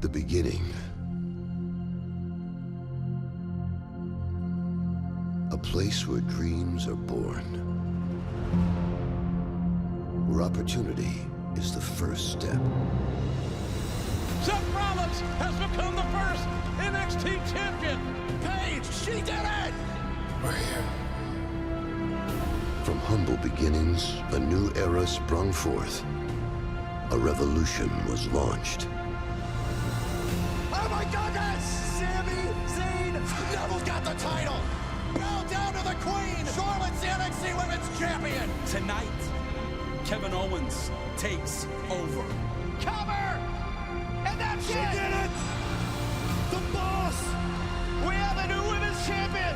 the beginning. A place where dreams are born. Where opportunity is the first step. Seth Rollins has become the first NXT champion. Paige, she did it! We're here. From humble beginnings, a new era sprung forth. A revolution was launched. Oh my goodness! Sami Zayn! Neville's got the title! Bow down to the Queen! Charlotte's the NXT Women's Champion! Tonight, Kevin Owens takes over. Cover! And that's She it! did it! The boss! We have a new Women's Champion!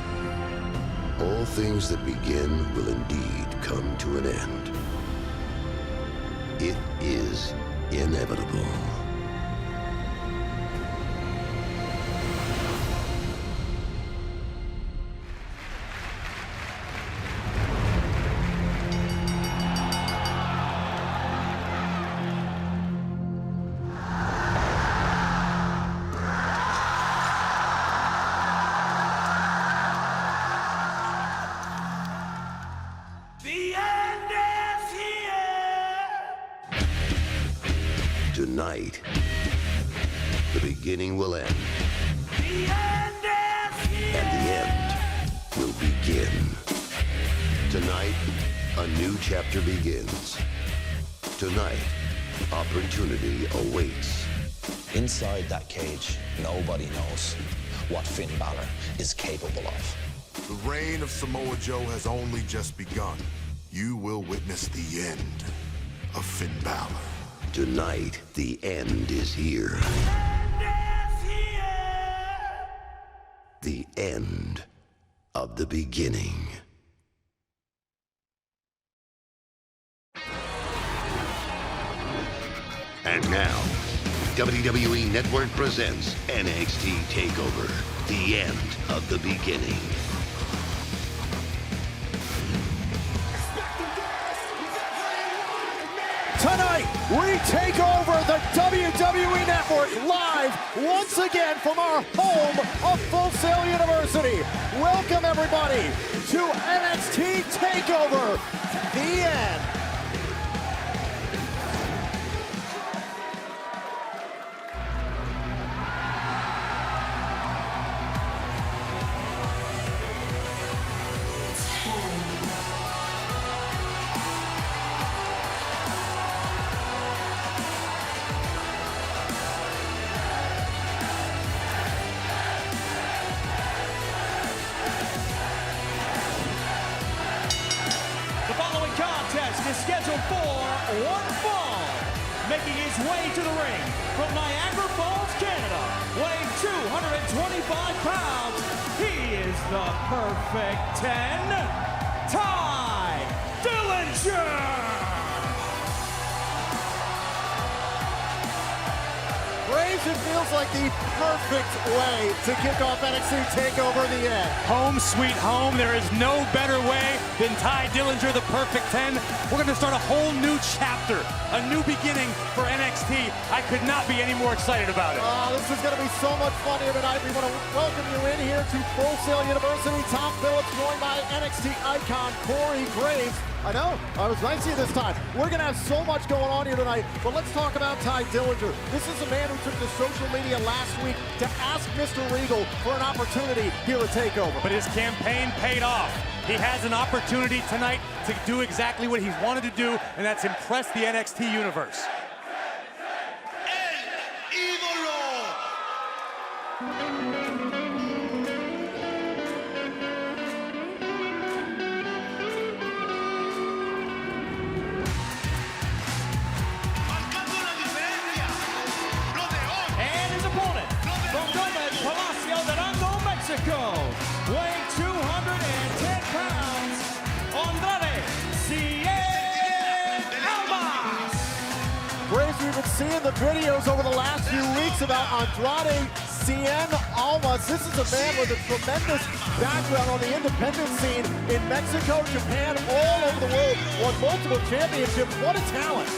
All things that begin will indeed come to an end. It is inevitable. Tonight, the beginning will end. And the end will begin. Tonight, a new chapter begins. Tonight, opportunity awaits. Inside that cage, nobody knows what Finn Balor is capable of. The reign of Samoa Joe has only just begun. You will witness the end of Finn Balor. Tonight, the end is here. The end of the beginning. And now, WWE Network presents NXT TakeOver, the end of the beginning. Tonight, we take over the WWE Network live once again from our home of Full Sail University. Welcome everybody to NXT TakeOver, the end. Is scheduled for one fall. Making his way to the ring from Niagara Falls, Canada, weighing 225 pounds, he is the perfect 10, Tye Dillinger! Braves, it feels like the perfect way to kick off NXT TakeOver the end. Home sweet home. There is no better way than Tye Dillinger, the perfect 10. We're going to start a whole new chapter, a new beginning for NXT. I could not be any more excited about it. This is going to be so much fun here tonight. We want to welcome you in here to Full Sail University. Tom Phillips joined by NXT icon Corey Graves. I know, I was nice to you this time. We're going to have so much going on here tonight, but let's talk about Tye Dillinger. This is a man who took to social media last week to ask Mr. Regal for an opportunity here at TakeOver. But his campaign paid off. He has an opportunity tonight to do exactly what he wanted to do, and that's impress the NXT universe. Weighing 210 pounds, Andrade Cien Almas. Braves, we've been seeing the videos over the last few weeks about Andrade Cien Almas. This is a man with a tremendous background on the independent scene in Mexico, Japan, all over the world. Won multiple championships. What a talent.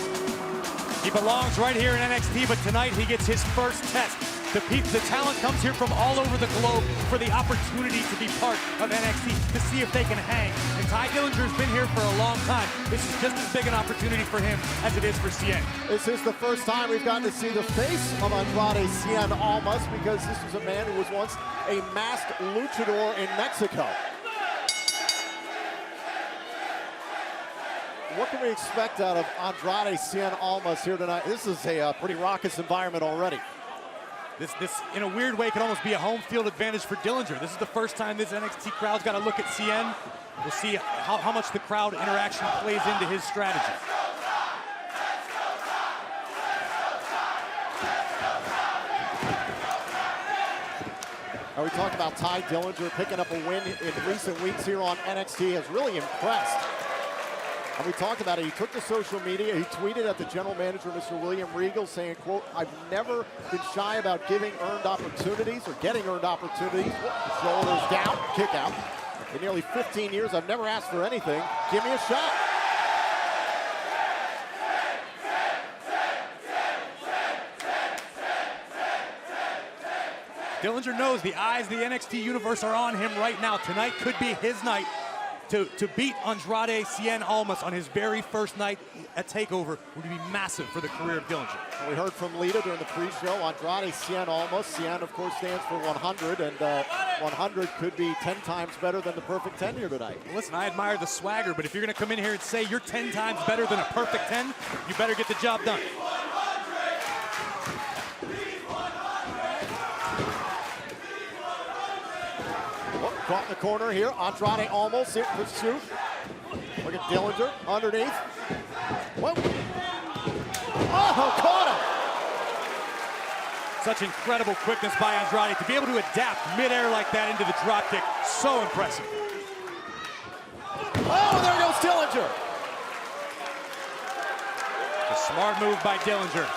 He belongs right here in NXT, but tonight he gets his first test. The talent comes here from all over the globe for the opportunity to be part of NXT, to see if they can hang. And Ty Dillinger's been here for a long time. This is just as big an opportunity for him as it is for Cien. This is the first time we've gotten to see the face of Andrade Cien Almas, because this was a man who was once a masked luchador in Mexico. What can we expect out of Andrade Cien Almas here tonight? This is a pretty raucous environment already. This, in a weird way, could almost be a home field advantage for Dillinger. This is the first time this NXT crowd's got to look at Cien. We'll see how much the crowd interaction plays into his strategy. Now we talked about Ty Dillinger picking up a win in recent weeks here on NXT, has really impressed. And we talked about it. He took to social media. He tweeted at the general manager, Mr. William Regal, saying, quote, "I've never been shy about giving earned opportunities or getting earned opportunities." Shoulders down, kick out. In nearly 15 years, I've never asked for anything. Give me a shot. Dillinger knows the eyes of the NXT universe are on him right now. Tonight could be his night to beat Andrade Cien Almas on his very first night at TakeOver. Would be massive for the career of Dillinger. We heard from Lita during the pre-show. Andrade Cien Almas. Cien, of course, stands for 100, and 100 could be 10 times better than the perfect 10 here tonight. Listen, I admire the swagger, but if you're going to come in here and say you're 10 times better than a perfect 10, you better get the job done. Caught in the corner here. Andrade almost in pursuit. Look at Dillinger underneath. Whoa. Oh, caught him. Such incredible quickness by Andrade to be able to adapt midair like that into the dropkick. So impressive. Oh, there goes Dillinger. A smart move by Dillinger.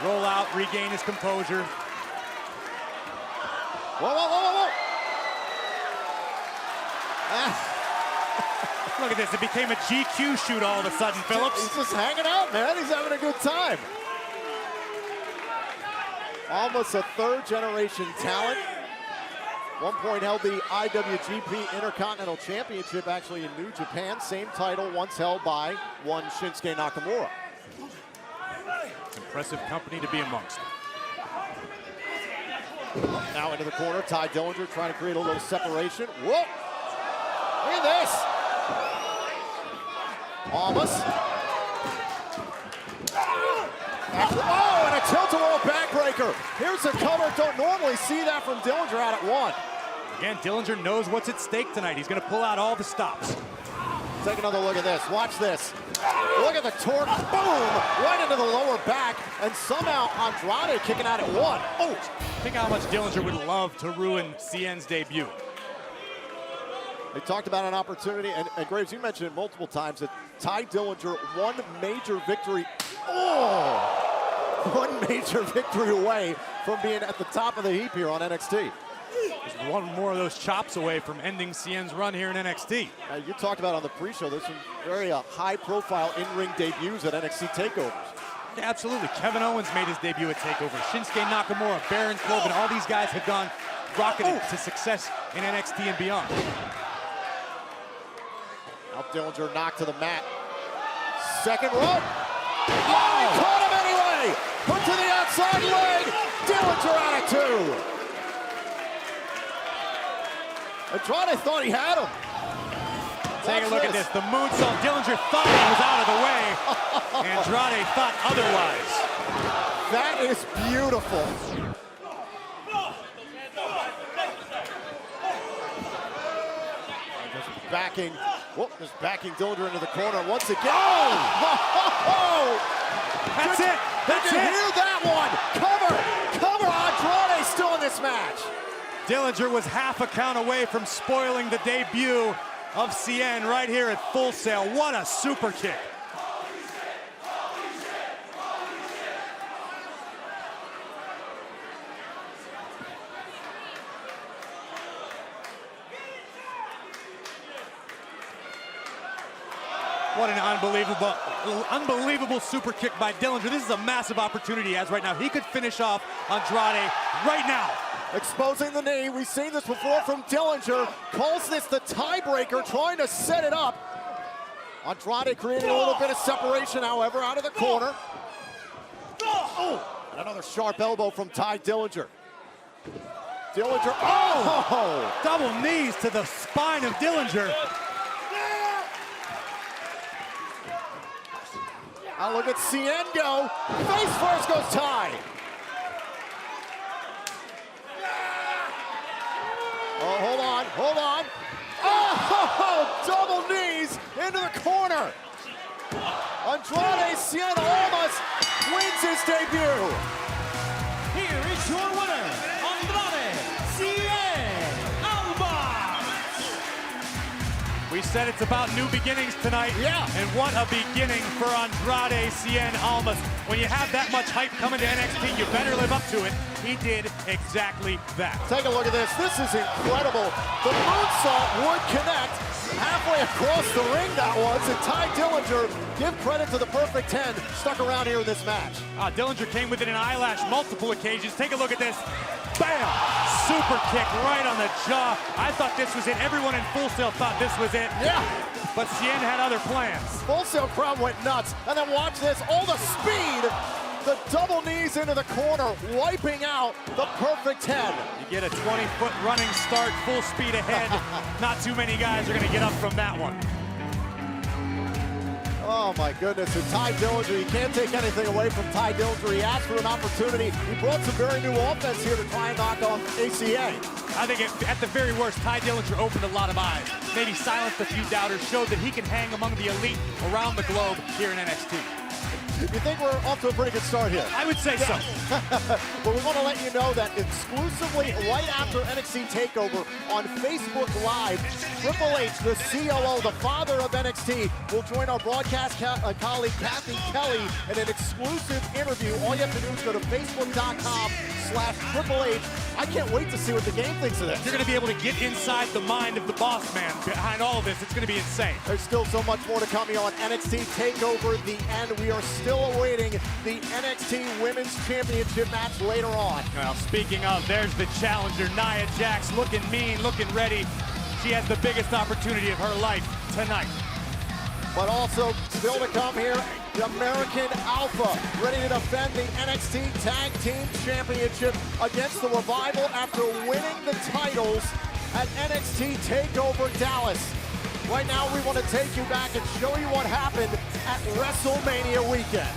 Roll out, regain his composure. Whoa, whoa, whoa, whoa, whoa. Look at this, it became a GQ shoot all of a sudden, Phillips. He's just hanging out, man. He's having a good time. Almost a third-generation talent. One point held the IWGP Intercontinental Championship, actually in New Japan. Same title once held by one Shinsuke Nakamura. Impressive company to be amongst. Now into the corner, Ty Dillinger trying to create a little separation. Whoa! Look at this. Almas. Oh, and a tilt-a-whirl backbreaker. Here's a cover. Don't normally see that from Dillinger out at one. Again, Dillinger knows what's at stake tonight. He's going to pull out all the stops. Take another look at this. Watch this. Look at the torque. Boom! Right into the lower back. And somehow Andrade kicking out at one. Oh! Think how much Dillinger would love to ruin Cien's debut. They talked about an opportunity, and Graves, you mentioned it multiple times, that Ty Dillinger, one major victory, one major victory away from being at the top of the heap here on NXT. Just one more of those chops away from ending Cien's run here in NXT. You talked about on the pre-show, there's some very high-profile in-ring debuts at NXT TakeOvers. Yeah, absolutely. Kevin Owens made his debut at TakeOver. Shinsuke Nakamura, Baron Corbin, all these guys have gone rocketed to success in NXT and beyond. Now Dillinger knocked to the mat. Second rope. Oh, he caught him anyway! Put to the outside leg. Dillinger out of two. Andrade thought he had him. Take a look at this. The moonsault. Dillinger thought he was out of the way. Andrade thought otherwise. That is beautiful. Just backing Dillinger into the corner once again. Oh! That's it. That's Did you it. hear that one? Cover. Andrade still in this match. Dillinger was half a count away from spoiling the debut of Cien right here at Full Sail. What a super kick. What an unbelievable super kick by Dillinger. This is a massive opportunity he has right now. He could finish off Andrade right now. Exposing the knee. We've seen this before from Dillinger. Calls this the tiebreaker, trying to set it up. Andrade creating a little bit of separation, however, out of the corner. Oh, and another sharp elbow from Ty Dillinger. Dillinger, oh! Double knees to the spine of Dillinger. Now look at Cien go. Face first goes Ty. Oh, hold on. Oh, double knees into the corner. Andrade Cien almost wins his debut. Here is your winner, Andrade Cien Almas. We said it's about new beginnings tonight. Yeah. And what a beginning for Andrade Cien Almas. When you have that much hype coming to NXT, you better live up to it. He did exactly that. Take a look at this. This is incredible. The moonsault would connect halfway across the ring, that was. And Ty Dillinger, give credit to the Perfect 10, stuck around here in this match. Dillinger came within an eyelash multiple occasions. Take a look at this. Bam! Super kick right on the jaw. I thought this was it. Everyone in Full Sail thought this was it. Yeah. But Cien had other plans. Full Sail crowd went nuts. And then watch this, all the speed. The double knees into the corner, wiping out the Perfect 10. You get a 20-foot running start, full speed ahead. Not too many guys are going to get up from that one. Oh my goodness, and Ty Dillinger, you can't take anything away from Ty Dillinger. He asked for an opportunity. He brought some very new offense here to try and knock off ACA. I think at the very worst, Ty Dillinger opened a lot of eyes. Maybe silenced a few doubters, showed that he can hang among the elite around the globe here in NXT. You think we're off to a pretty good start here? I would say so. Well, we want to let you know that exclusively right after NXT TakeOver on Facebook Live, Triple H, the COO, the father of NXT, will join our broadcast colleague Kathy Kelly in an exclusive interview. All you have to do is go to facebook.com/Triple H. I can't wait to see what the game thinks of this. You're going to be able to get inside the mind of the boss man behind all of this. It's going to be insane. There's still so much more to come here on NXT TakeOver The End. We are still awaiting the NXT Women's Championship match later on. Well, speaking of, there's the challenger, Nia Jax, looking mean, looking ready. She has the biggest opportunity of her life tonight. But also, still to come here, the American Alpha, ready to defend the NXT Tag Team Championship against the Revival after winning the titles at NXT TakeOver Dallas. Right now, we want to take you back and show you what happened at WrestleMania weekend.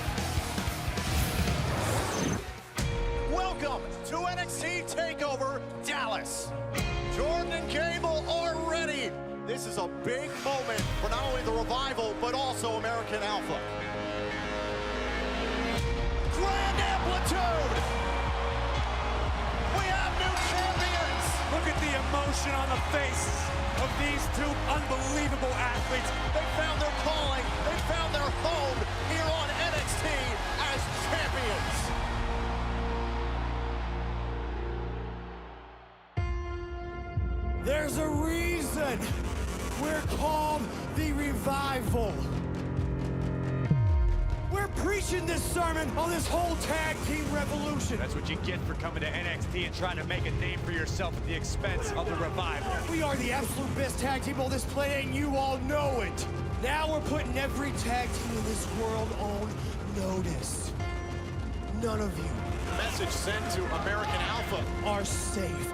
Welcome to NXT TakeOver Dallas. Jordan and Gable are ready. This is a big moment for not only the Revival, but also American Alpha. Grand amplitude. We have new champions. Look at the emotion on the faces of these two unbelievable athletes. They found their calling. They found their home here on NXT as champions. There's a reason we're called the Revival. We're preaching this sermon on this whole tag team revolution. That's what you get for coming to NXT and trying to make a name for yourself at the expense of the Revival. We are the absolute best tag team on this planet, and you all know it. Now we're putting every tag team in this world on notice. None of you. Message sent to American Alpha. Are safe.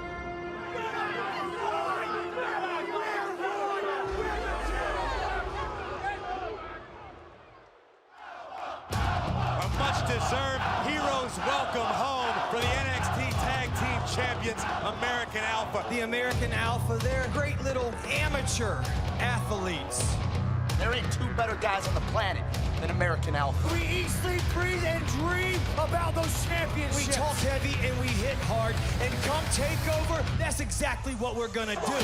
Much-deserved heroes welcome home for the NXT Tag Team Champions, American Alpha. The American Alpha, they're great little amateur athletes. There ain't two better guys on the planet than American Alpha. We eat, sleep, breathe, and dream about those championships. We talk heavy and we hit hard. And come TakeOver, that's exactly what we're gonna do.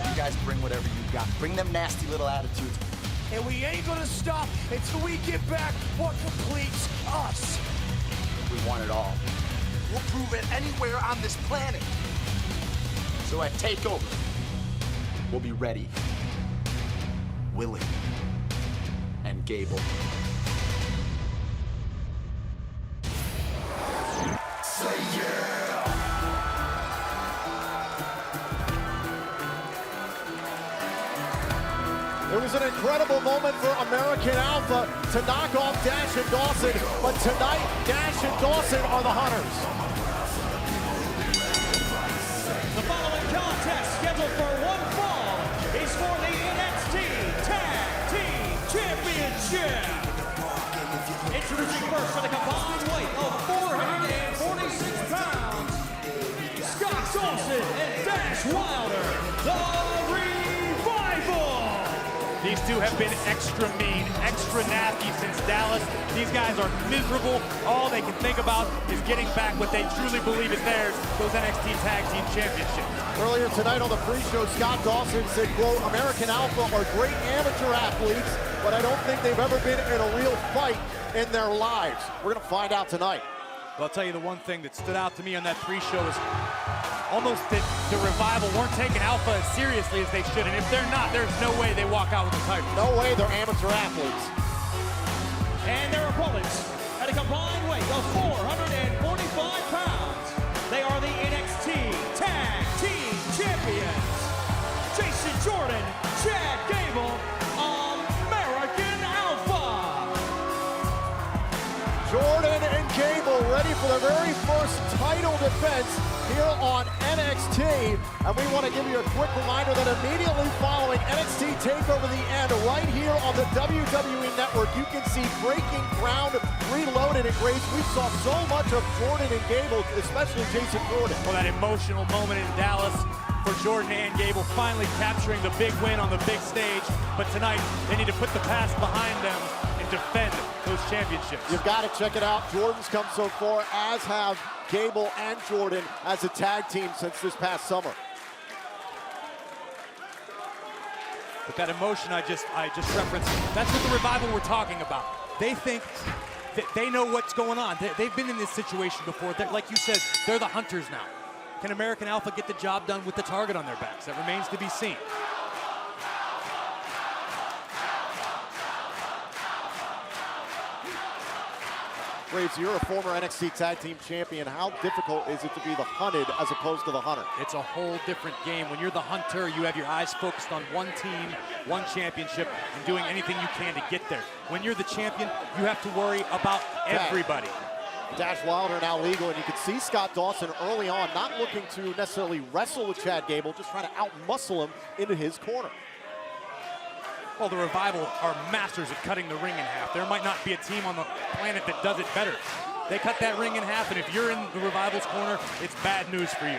You guys bring whatever you got. Bring them nasty little attitudes. And we ain't gonna stop until we get back what completes us. We want it all. We'll prove it anywhere on this planet. So at TakeOver, we'll be ready, willing, Gable. It was an incredible moment for American Alpha to knock off Dash and Dawson, but tonight, Dash and Dawson are the hunters. The following contest, scheduled for one fall, is for the NXT Tag Team Championship. Introducing first for the combined weight of 446 pounds, Scott Dawson and Dash Wilder, the Revival. These two have been extra mean, extra nasty since Dallas. These guys are miserable. All they can think about is getting back what they truly believe is theirs, those NXT Tag Team Championships. Earlier tonight on the pre-show, Scott Dawson said, quote, American Alpha are great amateur athletes, but I don't think they've ever been in a real fight in their lives. We're going to find out tonight. Well, I'll tell you the one thing that stood out to me on that pre-show is almost that the Revival weren't taking Alpha as seriously as they should, and if they're not, there's no way they walk out with the title. No way, they're amateur athletes. And their opponents, at a combined weight of 445 pounds, they are the NXT Tag Team Champions, Jason Jordan, Chad Gable, American Alpha. Jordan and Gable ready for their very first title defense here on NXT. And we want to give you a quick reminder that immediately following NXT TakeOver the End, right here on the WWE Network, you can see Breaking Ground Reloaded. And Grace, we saw so much of Jordan and Gable, especially Jason Jordan. Well, that emotional moment in Dallas for Jordan and Gable, finally capturing the big win on the big stage. But tonight, they need to put the past behind them and defend those championships. You've got to check it out. Jordan's come so far, as have Gable and Jordan as a tag team since this past summer. But that emotion I just referenced, that's what the Revival were talking about. They think that they know what's going on. They've been in this situation before. Like you said, they're the hunters now. Can American Alpha get the job done with the target on their backs? That remains to be seen. Graves, you're a former NXT Tag Team Champion. How difficult is it to be the hunted as opposed to the hunter? It's a whole different game. When you're the hunter, you have your eyes focused on one team, one championship, and doing anything you can to get there. When you're the champion, you have to worry about everybody. Dash Wilder now legal, and you can see Scott Dawson early on not looking to necessarily wrestle with Chad Gable, just trying to out-muscle him into his corner. Well, the Revival are masters at cutting the ring in half. There might not be a team on the planet that does it better. They cut that ring in half, and if you're in the Revival's corner, it's bad news for you.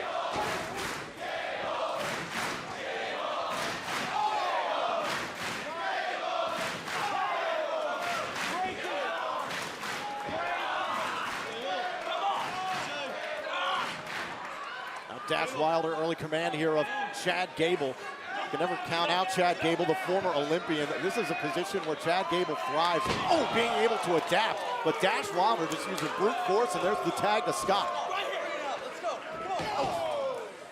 Now Dash Wilder, early command here of Chad Gable. Can never count out Chad Gable, the former Olympian. This is a position where Chad Gable thrives. Oh, being able to adapt. But Dash Wilder just using brute force, and there's the tag to Scott.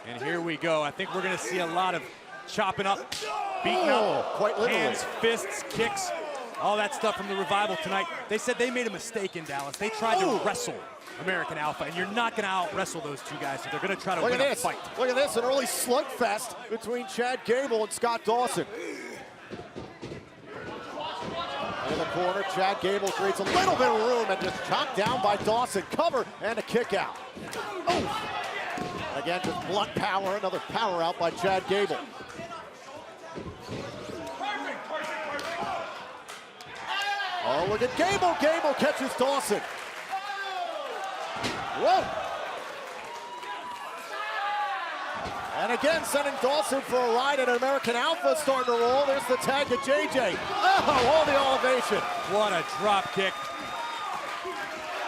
And here we go. I think we're going to see a lot of chopping up, beating up, quite literally. hands, fists, kicks, all that stuff from the Revival tonight. They said they made a mistake in Dallas. They tried to wrestle American Alpha, and you're not going to out-wrestle those two guys, so they're going to try to win a fight. Look at this, an early slugfest between Chad Gable and Scott Dawson. In the corner, Chad Gable creates a little bit of room and just chopped down by Dawson. Cover and a kick out. Oh! Again, just blunt power, another power out by Chad Gable. Oh, look at Gable. Gable catches Dawson. Whoa! And again, sending Dawson for a ride, and American Alpha starting to roll. There's the tag to JJ. Oh, all the elevation. What a drop kick.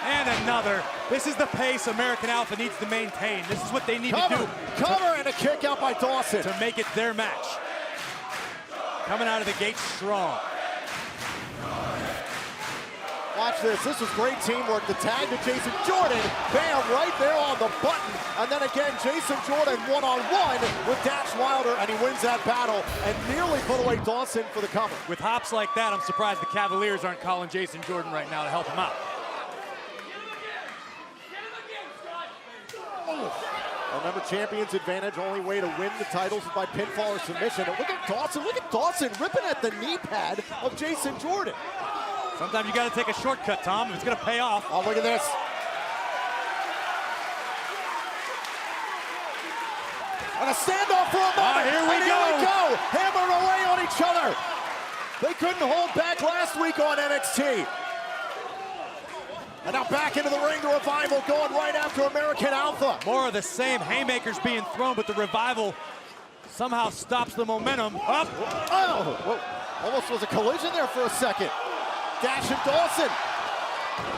And another. This is the pace American Alpha needs to maintain. This is what they need to do. Cover and a kick out by Dawson. To make it their match. Coming out of the gate strong. Watch watch this. This was great teamwork. The tag to Jason Jordan. Bam, right there on the button. And then again, Jason Jordan one-on-one with Dash Wilder, and he wins that battle and nearly put away Dawson for the cover. With hops like that, I'm surprised the Cavaliers aren't calling Jason Jordan right now to help him out. Remember, champion's advantage, only way to win the titles is by pinfall or submission. And look at Dawson ripping at the knee pad of Jason Jordan. Sometimes you got to take a shortcut, Tom, if it's going to pay off. Oh, look at this. And a standoff for a moment. Here we go. Hammering away on each other. They couldn't hold back last week on NXT. And now back into the ring, the Revival going right after American Alpha. More of the same, haymakers being thrown, but the Revival somehow stops the momentum. Up. Oh, whoa. Almost was a collision there for a second. Dash and Dawson.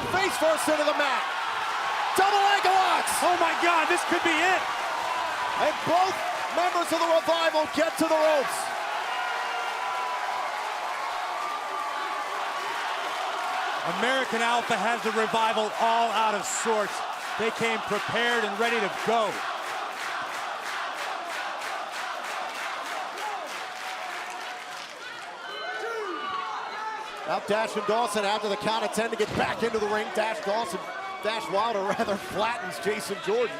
Face first into the mat. Double ankle locks. Oh my God, this could be it. And both members of the Revival get to the ropes. American Alpha has the Revival all out of sorts. They came prepared and ready to go. Now Dash and Dawson after the count of 10 to get back into the ring. Dash Wilder rather flattens Jason Jordan.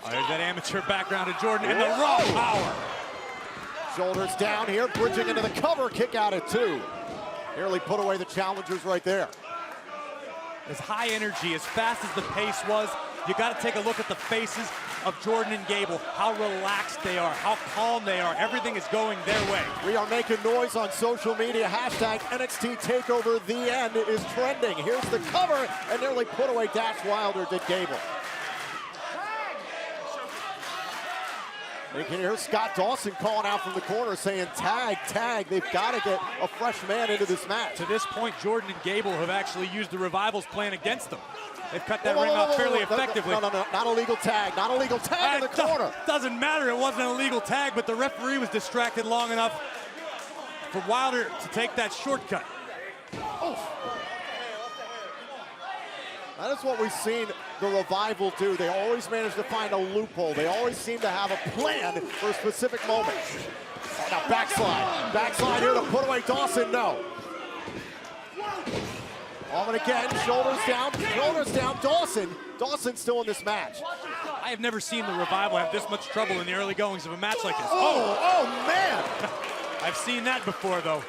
Oh, there's that amateur background to Jordan and the raw power. Shoulders down here, bridging into the cover, kick out at 2. Nearly put away the challengers right there. As high energy, as fast as the pace was, you got to take a look at the faces of Jordan and Gable, how relaxed they are, how calm they are. Everything is going their way. We are making noise on social media. Hashtag NXT TakeOver The End is trending. Here's the cover, and nearly put away Dash Wilder to Gable. You can hear Scott Dawson calling out from the corner saying, tag, tag. They've got to get a fresh man into this match. To this point, Jordan and Gable have actually used the Revival's plan against them. They've cut that ring out fairly effectively. No, not a legal tag. Not a legal tag in the corner. Doesn't matter. It wasn't a legal tag, but the referee was distracted long enough for Wilder to take that shortcut. Oof. That is what we've seen the Revival do. They always manage to find a loophole. They always seem to have a plan for a specific moment. Oh, now backslide. Backslide here to put away Dawson. No. On and again. Shoulders down. Shoulders down. Dawson still in this match. I have never seen the Revival have this much trouble in the early goings of a match like this. Oh man. I've seen that before, though.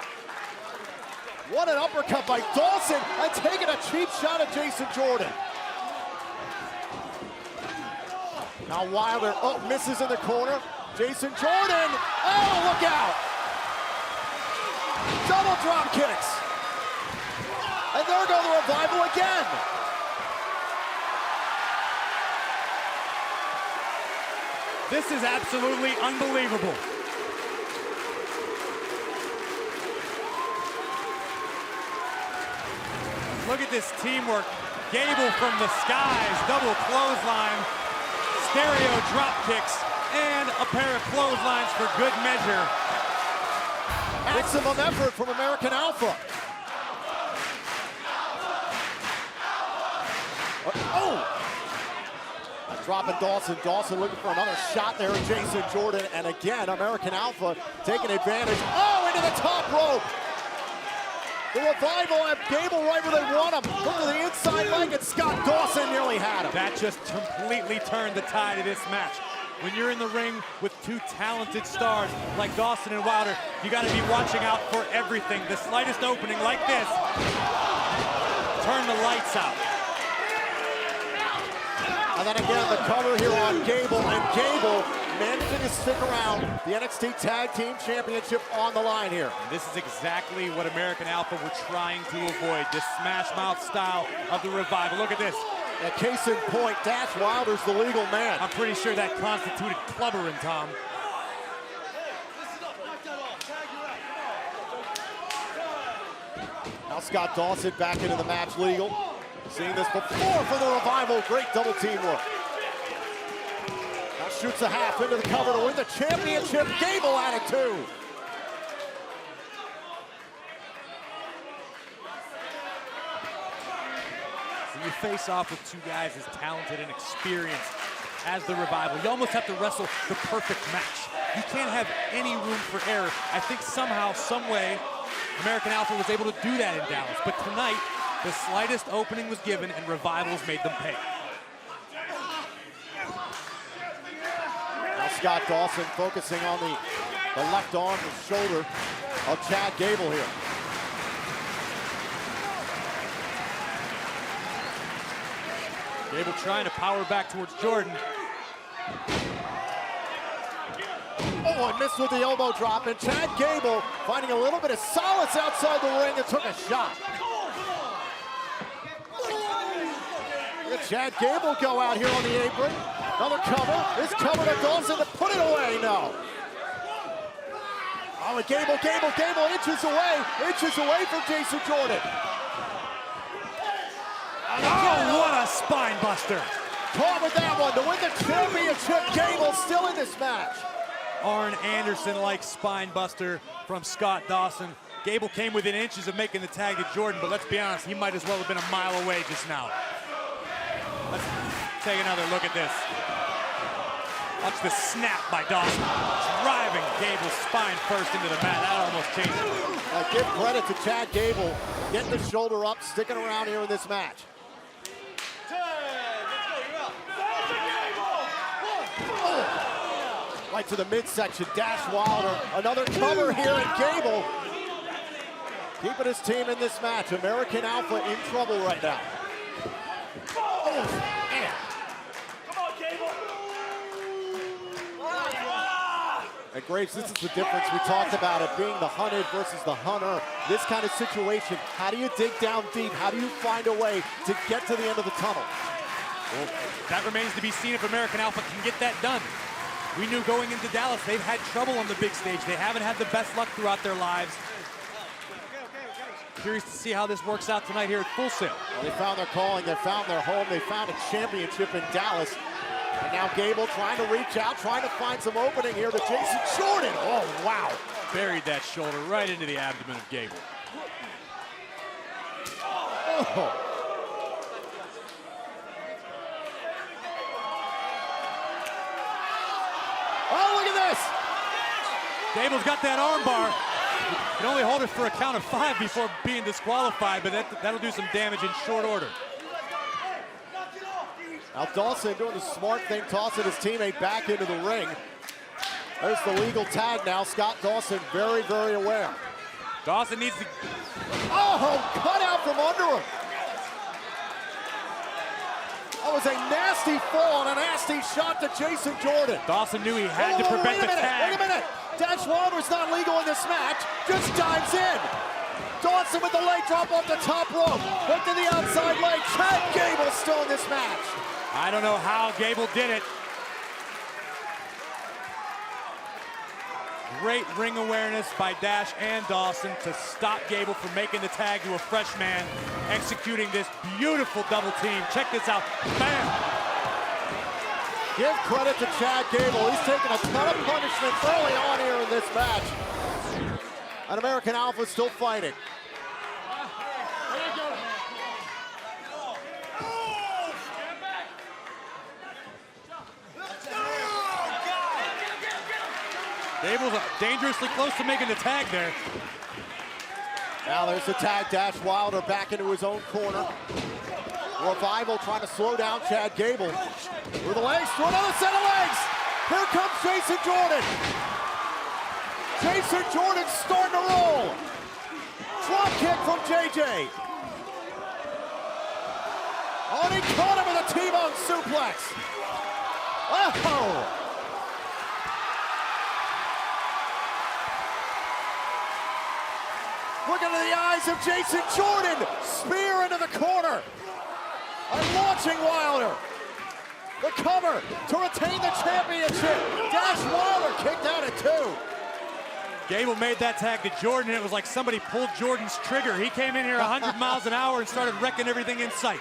What an uppercut by Dawson, and taking a cheap shot at Jason Jordan. Now Wilder, misses in the corner. Jason Jordan, look out. Double drop kicks. And there go the Revival again. This is absolutely unbelievable. Look at this teamwork. Gable from the skies, double clothesline, stereo drop kicks, and a pair of clotheslines for good measure. Maximum effort from American Alpha. Dropping Dawson. Dawson looking for another shot there at Jason Jordan. And again, American Alpha taking advantage. Into the top rope. The Revival have Gable right where they want him. Look to the inside leg, and Scott Dawson nearly had him. That just completely turned the tide of this match. When you're in the ring with two talented stars like Dawson and Wilder, you got to be watching out for everything. The slightest opening like this, turn the lights out. And then again, the cover here on Gable, and Gable managing to stick around. The NXT Tag Team Championship on the line here. And this is exactly what American Alpha were trying to avoid, this smash mouth style of the Revival. Look at this. A case in point, Dash Wilder's the legal man. I'm pretty sure that constituted clubbering, Tom. Now Scott Dawson back into the match legal. Seen this before for the Revival. Great double teamwork. Now shoots a half into the cover to win the championship. Gable at it too. you face off with two guys as talented and experienced as the Revival, you almost have to wrestle the perfect match. You can't have any room for error. I think somehow, some way, American Alpha was able to do that in Dallas. But tonight, the slightest opening was given and Revivals made them pay. Now Scott Dawson focusing on the left arm and shoulder of Chad Gable here. Gable trying to power back towards Jordan. Oh, and missed with the elbow drop, and Chad Gable finding a little bit of solace outside the ring and took a shot. Look at Chad Gable go out here on the apron. Another cover. This cover to Dawson to put it away. No. Oh, and Gable inches away from Jason Jordan. Oh, what a spine buster. Caught with that one to win the championship. Gable still in this match. Arn Anderson-like spine buster from Scott Dawson. Gable came within inches of making the tag to Jordan, but let's be honest, he might as well have been a mile away just now. Let's take another look at this. Watch the snap by Dawson, driving Gable's spine first into the mat. That almost changed it. Give credit to Chad Gable, getting the shoulder up, sticking around here in this match. Right to the midsection, Dash Wilder. Another cover here, and Gable keeping his team in this match. American Alpha in trouble right now. Oh, man. Come on, Gable. And Graves, this is the difference. We talked about it being the hunted versus the hunter. This kind of situation, how do you dig down deep? How do you find a way to get to the end of the tunnel? Well, that remains to be seen if American Alpha can get that done. We knew going into Dallas, they've had trouble on the big stage. They haven't had the best luck throughout their lives. Curious to see how this works out tonight here at Full Sail. Well, they found their calling, they found their home, they found a championship in Dallas. And now Gable trying to reach out, trying to find some opening here to Jason Jordan. Oh, wow. Buried that shoulder right into the abdomen of Gable. Oh. Oh, look at this! Gable's got that arm bar. Can only hold it for a count of 5 before being disqualified, but that'll do some damage in short order. Now Dawson doing the smart thing, tossing his teammate back into the ring. There's the legal tag now. Scott Dawson very, very aware. Dawson needs to... Oh, cut out from under him. That was a nasty fall and a nasty shot to Jason Jordan. Dawson knew he had to prevent the tag. Wait a minute. Dash Wilder's not legal in this match. Just dives in. Dawson with the leg drop off the top rope. Hook to the outside leg. Chad Gable still in this match. I don't know how Gable did it. Great ring awareness by Dash and Dawson to stop Gable from making the tag to a fresh man, executing this beautiful double team. Check this out. Bam! Give credit to Chad Gable. He's taken a ton of punishment early on here in this match. And American Alpha still fighting. Gable's dangerously close to making the tag there. Now there's the tag. Dash Wilder back into his own corner. Revival trying to slow down Chad Gable. With the legs, through another set of legs. Here comes Jason Jordan. Jason Jordan starting to roll. Drop kick from JJ. Oh, and he caught him with a T-bone suplex. Oh! Look into the eyes of Jason Jordan. Spear into the corner. And launching Wilder. The cover to retain the championship. Dash Wilder kicked out at 2. Gable made that tag to Jordan, and it was like somebody pulled Jordan's trigger. He came in here 100 miles an hour and started wrecking everything in sight.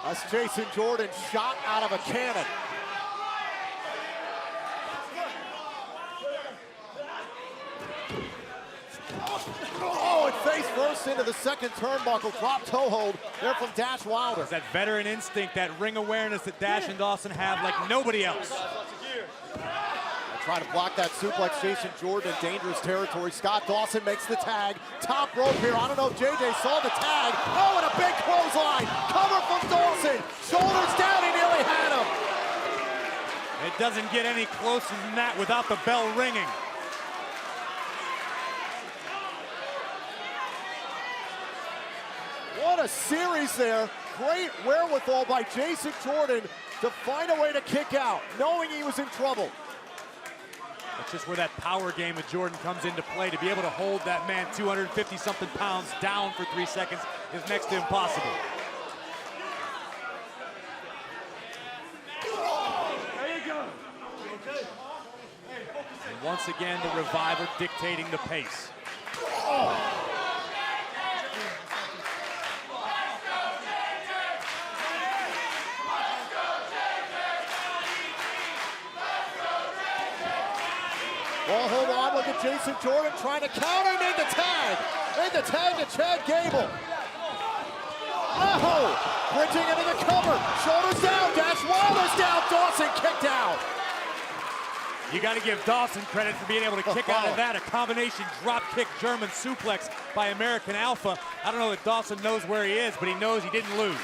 That's Jason Jordan shot out of a cannon. Oh, and face first Forced into the second turnbuckle, drop toe hold there from Dash Wilder. It's that veteran instinct, that ring awareness that Dash and Dawson have like nobody else. Trying to block that suplex, Jason Jordan in dangerous territory. Scott Dawson makes the tag. Top rope here. I don't know if JJ saw the tag. Oh, and a big clothesline. Cover from Dawson. Shoulders down, he nearly had him. It doesn't get any closer than that without the bell ringing. What a series there. Great wherewithal by Jason Jordan to find a way to kick out, knowing he was in trouble. That's just where that power game of Jordan comes into play. To be able to hold that man 250-something pounds down for 3 seconds is next to impossible. There you go. Okay. And once again, the Revival dictating the pace. Well, hold on, look at Jason Jordan trying to counter and into tag. Into tag to Chad Gable. Oh, bridging into the cover. Shoulders down, Dash Wilder's down. Dawson kicked out. You got to give Dawson credit for being able to kick out of that. A combination drop kick German suplex by American Alpha. I don't know that Dawson knows where he is, but he knows he didn't lose.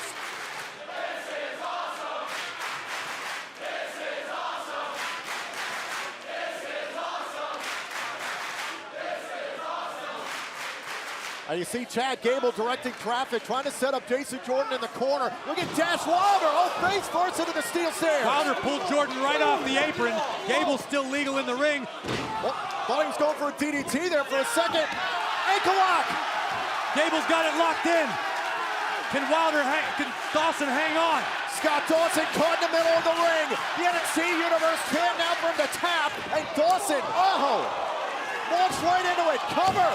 And you see Chad Gable directing traffic, trying to set up Jason Jordan in the corner. Look at Dash Wilder, oh, face first into the steel stairs. Wilder pulled Jordan right off the apron. Gable still legal in the ring. Oh, thought he was going for a DDT there for a second. Ankle lock. Gable's got it locked in. Can Dawson hang on? Scott Dawson caught in the middle of the ring. The NXT Universe can't now from the tap. And Dawson, oh, walks right into it. Cover.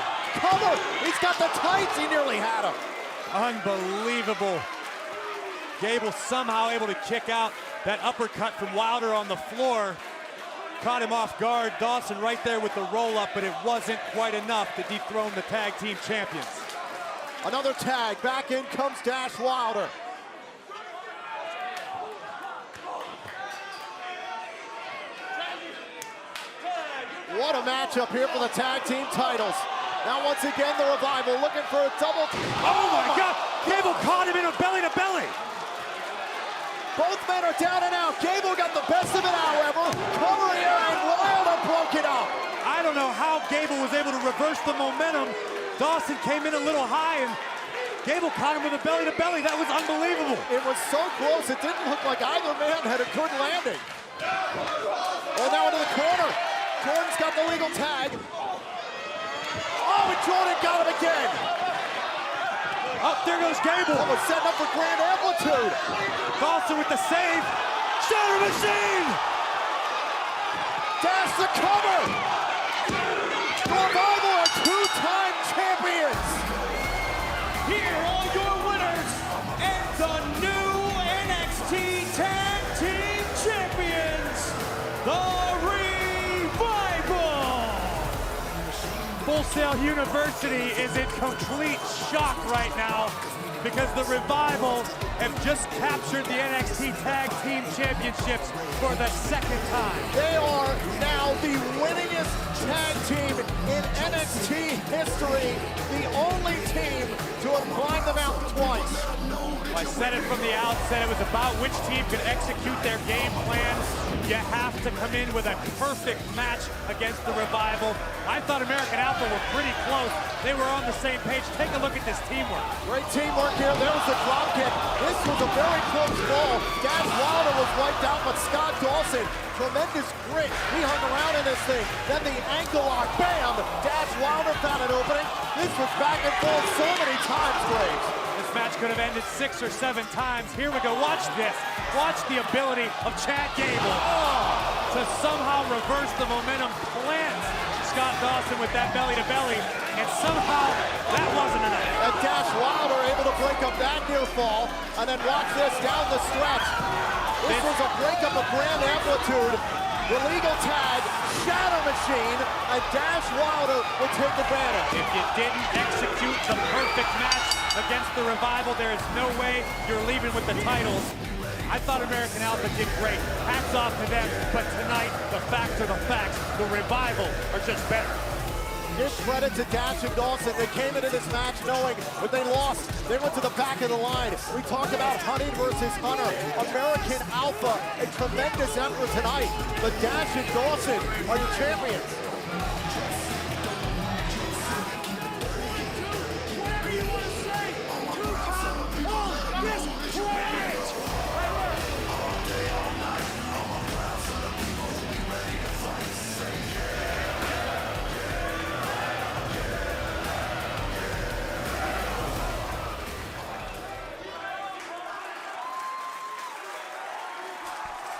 He's got the tights. He nearly had him. Unbelievable. Gable somehow able to kick out that uppercut from Wilder on the floor. Caught him off guard. Dawson right there with the roll-up, but it wasn't quite enough to dethrone the tag team champions. Another tag. Back in comes Dash Wilder. What a matchup here for the tag team titles. Now once again the Revival looking for a double. Oh my God! Gable caught him in a belly to belly. Both men are down and out. Gable got the best of it, however. Cover here and Wilder broke it up. I don't know how Gable was able to reverse the momentum. Dawson came in a little high and Gable caught him with a belly to belly. That was unbelievable. It was so close. It didn't look like either man had a good landing. Oh, now into the corner. Jordan's got the legal tag. Oh, and Jordan got him again. Oh, there goes Gable. That was setting up for Grand Amplitude. Dawson with the save. Shatter Machine. Dash the cover. The Revival are two-time champions. Here are your winners and the new NXT Tag Team Champions, the Full Sail University is in complete shock right now because the Revival have just captured the NXT Tag Team Championships for the second time. They are now the winningest tag team in NXT history, the only team to have climbed the mountain twice. I said it from the outset, it was about which team could execute their game plan. You have to come in with a perfect match against the Revival. I thought American Alpha were pretty close. They were on the same page. Take a look at this teamwork. Great teamwork here. There was the drop kick. This was a very close ball. Dash Wilder was wiped out, but Scott Dawson, tremendous grit. He hung around in this thing. Then the ankle lock, bam! Dash Wilder found an opening. This was back and forth so many times, Graves. This match could have ended 6 or 7 times. Here we go. Watch this. Watch the ability of Chad Gable to somehow reverse the momentum, plant Scott Dawson with that belly-to-belly, and somehow that wasn't enough. And Dash Wilder able to break up that near fall, and then watch this down the stretch. This was a breakup of Grand Amplitude. The legal tag, shadow machine, and Dash Wilder will take advantage. If you didn't execute the perfect match against the Revival, there is no way you're leaving with the titles. I thought American Alpha did great. Hats off to them, but tonight, the facts are the facts. The Revival are just better. Give credit to Dash and Dawson. They came into this match knowing that they lost. They went to the back of the line. We talked about Honey versus Hunter. American Alpha, a tremendous effort tonight. But Dash and Dawson are your champions.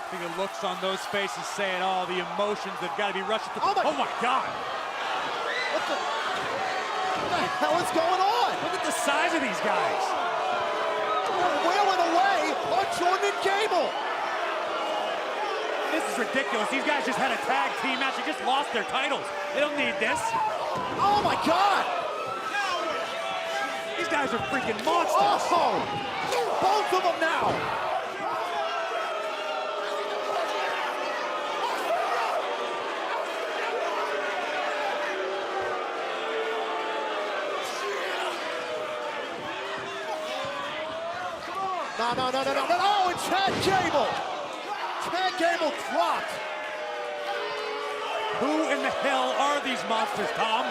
I think the looks on those faces say it all. The emotions have got to be rushing through. Oh my God! What the hell is going on? Look at the size of these guys. They're wailing away on Jordan and Gable. This is ridiculous. These guys just had a tag team match. They just lost their titles. They don't need this. Oh my God! These guys are freaking monsters. Oh, both of them now. No, oh, and Chad Gable. Chad Gable dropped. Who in the hell are these monsters, Tom?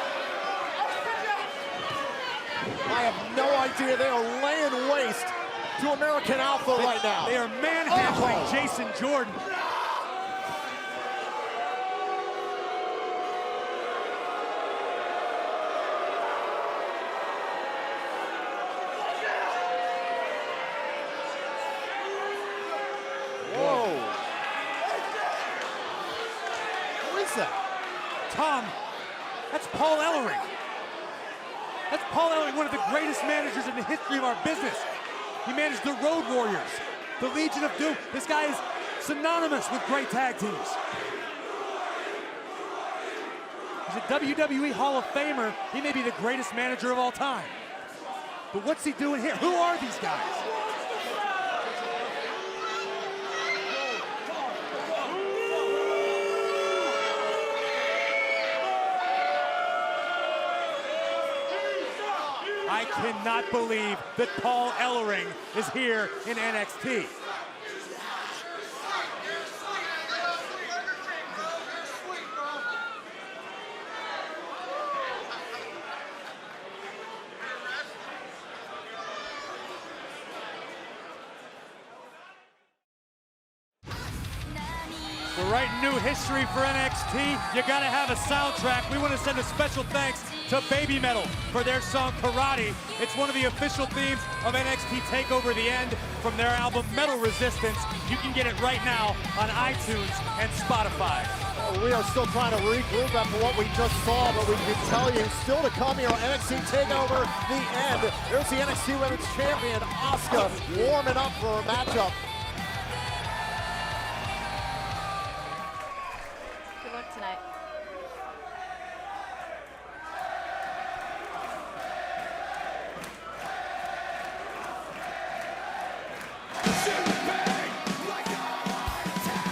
I have no idea. They are laying waste to American Alpha right now. They are manhandling Jason Jordan. Tom, that's Paul Ellering. That's Paul Ellering, one of the greatest managers in the history of our business. He managed the Road Warriors, the Legion of Doom. This guy is synonymous with great tag teams. He's a WWE Hall of Famer. He may be the greatest manager of all time. But what's he doing here? Who are these guys? I cannot believe that Paul Ellering is here in NXT. We're writing new history for NXT. You gotta have a soundtrack. We want to send a special thanks to Baby Metal for their song Karate. It's one of the official themes of NXT TakeOver The End from their album Metal Resistance. You can get it right now on iTunes and Spotify. We are still trying to regroup after what we just saw, but we can tell you still to come here on NXT TakeOver The End. There's the NXT Women's Champion, Asuka, warming up for a matchup. Good luck tonight.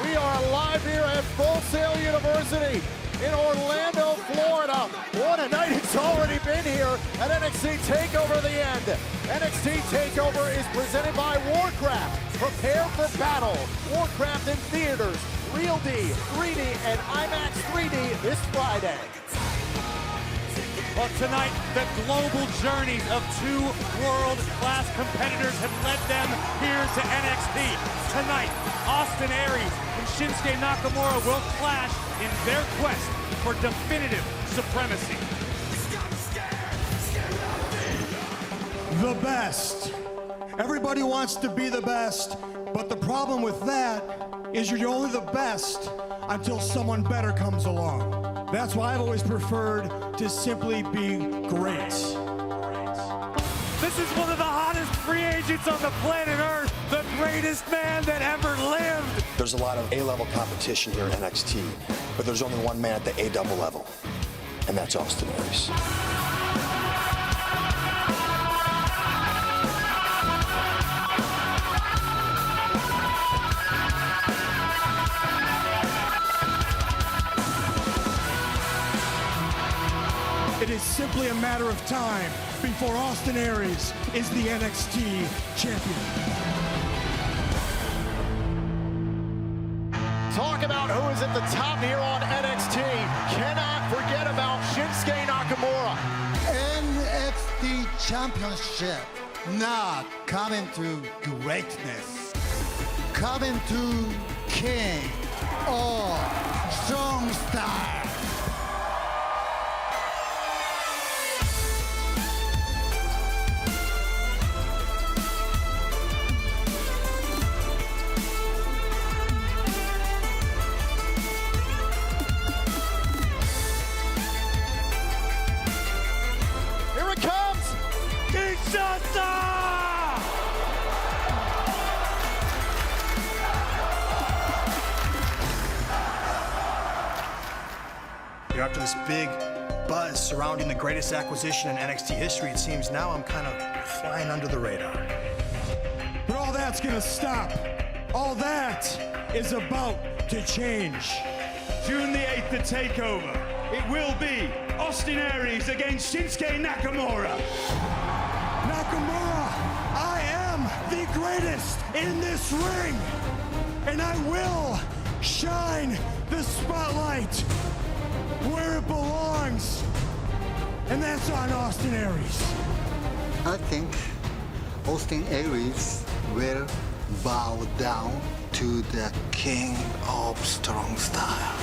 We are live here at Full Sail University in Orlando, Florida. What a night it's already been here at NXT TakeOver The End. NXT TakeOver is presented by Warcraft. Prepare for battle. Warcraft in theaters, Real D, 3D, and IMAX 3D this Friday. Well, tonight, the global journeys of two world-class competitors have led them here to NXT. Tonight, Austin Aries and Shinsuke Nakamura will clash in their quest for definitive supremacy. The best. Everybody wants to be the best, but the problem with that is you're only the best until someone better comes along. That's why I've always preferred to simply be great. This is one of the hottest free agents on the planet Earth, the greatest man that ever lived. There's a lot of A-level competition here in NXT, but there's only one man at the A-double level, and that's Austin Aries. It is simply a matter of time before Austin Aries is the NXT champion. Talk about who is at the top here on NXT. Cannot forget about Shinsuke Nakamura. NXT Championship, not coming to greatness, coming to King of Strong Style. After this big buzz surrounding the greatest acquisition in NXT history, it seems now I'm kind of flying under the radar. But all that's gonna stop. All that is about to change. June the 8th, the TakeOver. It will be Austin Aries against Shinsuke Nakamura. Nakamura, I am the greatest in this ring, and I will shine the spotlight where it belongs, and that's on Austin Aries. I think Austin Aries will bow down to the King of Strong Style.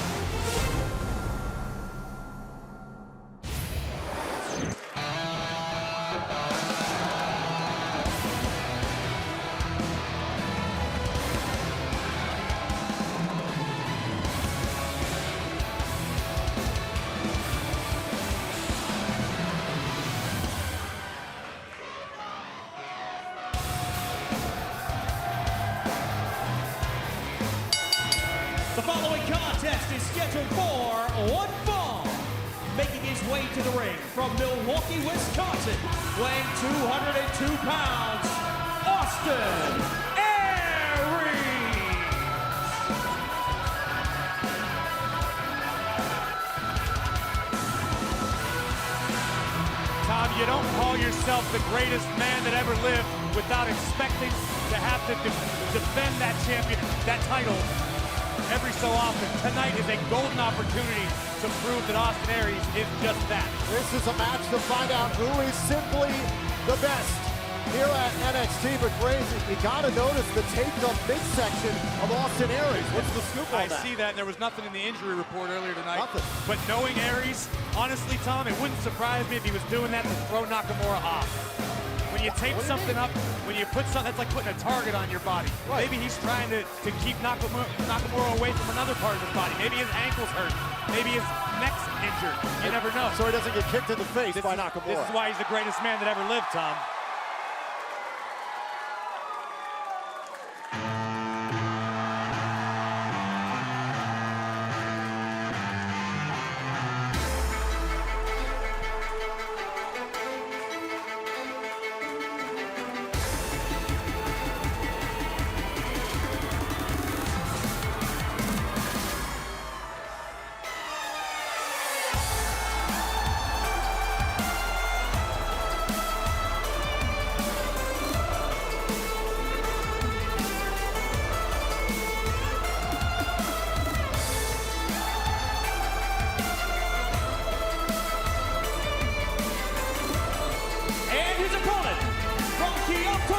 The following contest is scheduled for one fall. Making his way to the ring from Milwaukee, Wisconsin, weighing 202 pounds, Austin Aries. Tom, you don't call yourself the greatest man that ever lived without expecting to have to defend that champion, that title, every so often. Tonight is a golden opportunity to prove that Austin Aries is just that. This is a match to find out who is simply the best here at NXT. But Graves, you gotta notice the taped up midsection of Austin Aries. What's the scoop on that? I see that, and there was nothing in the injury report earlier tonight. Nothing. But knowing Aries, honestly, Tom, it wouldn't surprise me if he was doing that to throw Nakamura off. When you tape something up, when you put something, that's like putting a target on your body. Right. Maybe he's trying to keep Nakamura away from another part of his body. Maybe his ankle's hurt. Maybe his neck's injured. You never know. So he doesn't get kicked in the face by Nakamura. This is why he's the greatest man that ever lived, Tom.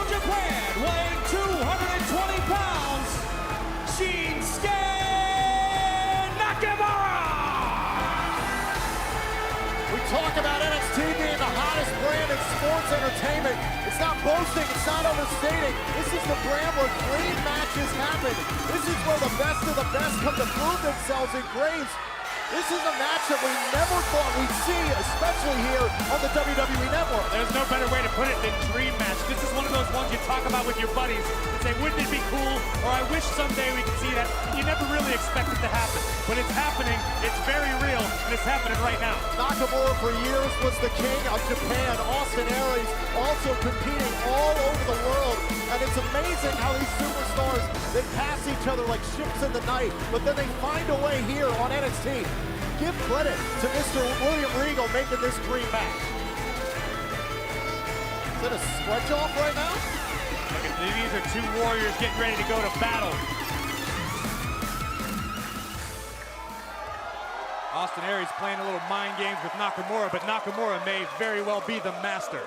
Japan, weighing 220 pounds, Shinsuke Nakamura! We talk about NXT being the hottest brand in sports entertainment. It's not boasting, it's not overstating. This is the brand where dream matches happen. This is where the best of the best come to prove themselves in Graves. This is a match that we never thought we'd see, especially here on the WWE Network. There's no better way to put it than dream match. This is one of those ones talk about with your buddies and say, wouldn't it be cool? Or I wish someday we could see that. You never really expect it to happen. But it's happening, it's very real, and it's happening right now. Nakamura for years was the king of Japan. Austin Aries also competing all over the world. And it's amazing how these superstars, they pass each other like ships in the night, but then they find a way here on NXT. Give credit to Mr. William Regal making this dream match. Is it a stretch off right now? These are two warriors getting ready to go to battle. Austin Aries playing a little mind games with Nakamura, but Nakamura may very well be the master.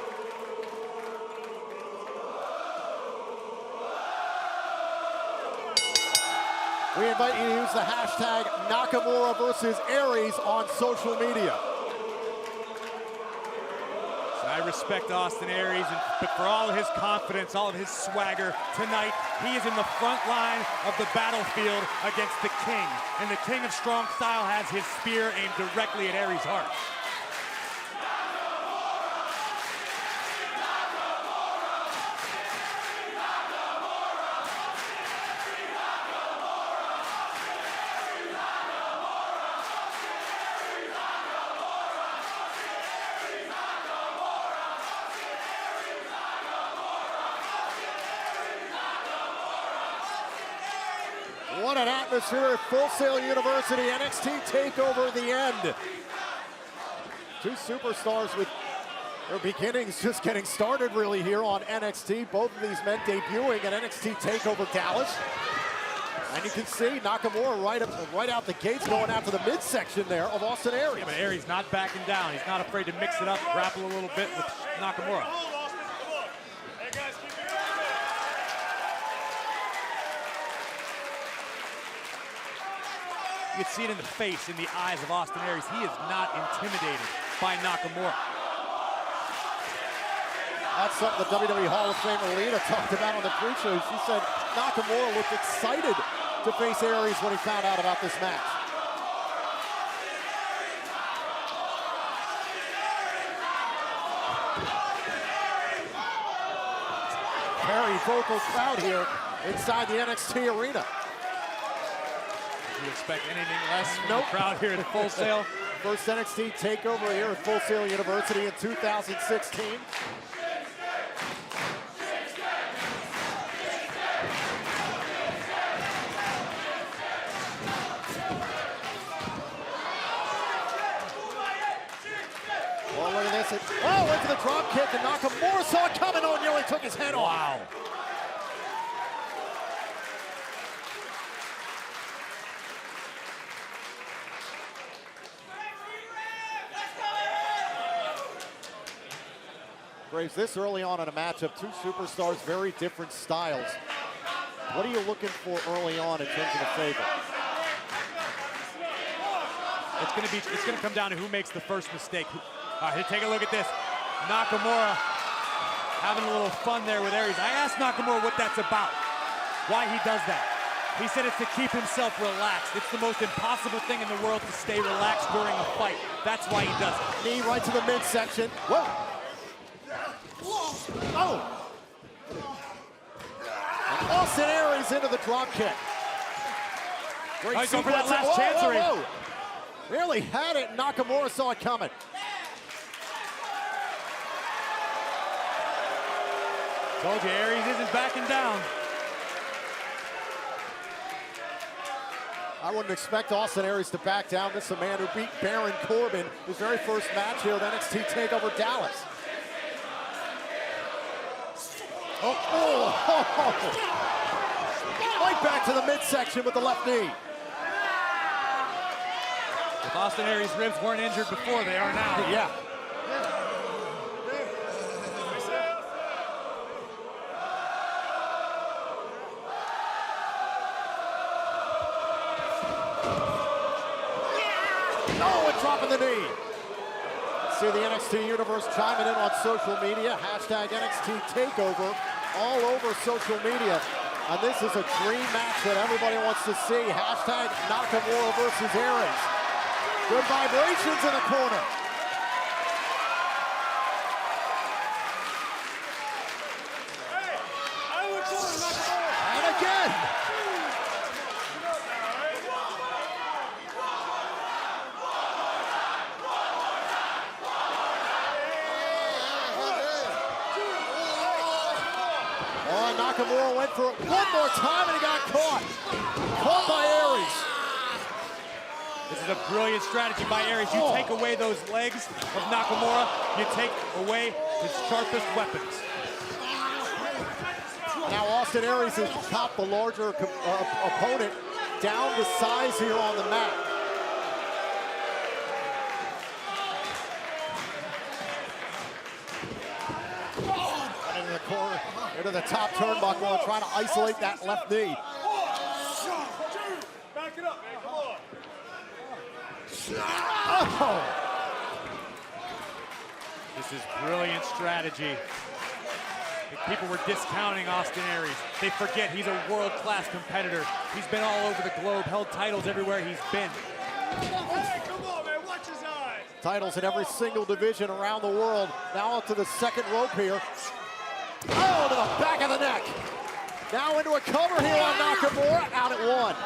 We invite you to use the hashtag Nakamura versus Aries on social media. So I respect Austin Aries, but for all of his confidence, all of his swagger, tonight he is in the front line of the battlefield against the King. And the King of Strong Style has his spear aimed directly at Aries' heart. What an atmosphere at Full Sail University. NXT TakeOver the end. Two superstars with their beginnings just getting started really here on NXT. Both of these men debuting at NXT TakeOver Dallas. And you can see Nakamura right out the gates going after the midsection there of Austin Aries. Yeah, but Aries not backing down. He's not afraid to mix it up, grapple a little bit with Nakamura. You can see it in the face, in the eyes of Austin Aries. He is not intimidated by Nakamura. That's something the WWE Hall of Famer Lita talked about on the pre-show. She said Nakamura looked excited to face Aries when he found out about this match. Very vocal crowd here inside the NXT arena. Do you expect anything less from the crowd here at Full Sail? First NXT TakeOver here at Full Sail University in 2016. Oh, look at this. Oh, went to the drop kick, and Nakamura saw it coming. Oh, nearly took his head off. Wow. Graves, this early on in a matchup, two superstars, very different styles. What are you looking for early on in terms of the favor? It's gonna come down to who makes the first mistake. All right, take a look at this. Nakamura having a little fun there with Aries. I asked Nakamura what that's about, why he does that. He said it's to keep himself relaxed. It's the most impossible thing in the world to stay relaxed during a fight. That's why he does it. Knee right to the midsection. Whoa. Oh! And Austin Aries into the drop kick. Great He's going for that sequence. last chance. Whoa. Really had it. Nakamura saw it coming. Told you, Aries isn't backing down. I wouldn't expect Austin Aries to back down. This is a man who beat Baron Corbin his very first match here at NXT TakeOver Dallas. Right back to the midsection with the left knee. If Austin Aries' ribs weren't injured before, they are now. Yeah. Oh, and dropping the knee. See the NXT Universe chiming in on social media. Hashtag NXT TakeOver all over social media. And this is a dream match that everybody wants to see. Hashtag Nakamura versus Aries. Good vibrations in the corner. Oh, Nakamura went for it one more time and he got caught. Caught by Aries. This is a brilliant strategy by Aries. You take away those legs of Nakamura, you take away his sharpest weapons. Now Austin Aries has chopped the larger opponent down to size here on the mat. Into the corner, into the top turnbuckle, and trying to isolate that left knee. Back it up, man. Come on. Oh. This is brilliant strategy. People were discounting Austin Aries. They forget he's a world-class competitor. He's been all over the globe, held titles everywhere he's been. Hey, come on, man. Watch his eyes. Titles in every single division around the world. Now up to the second rope here. Oh, to the back of the neck. Now into a cover here on Nakamura, out at one.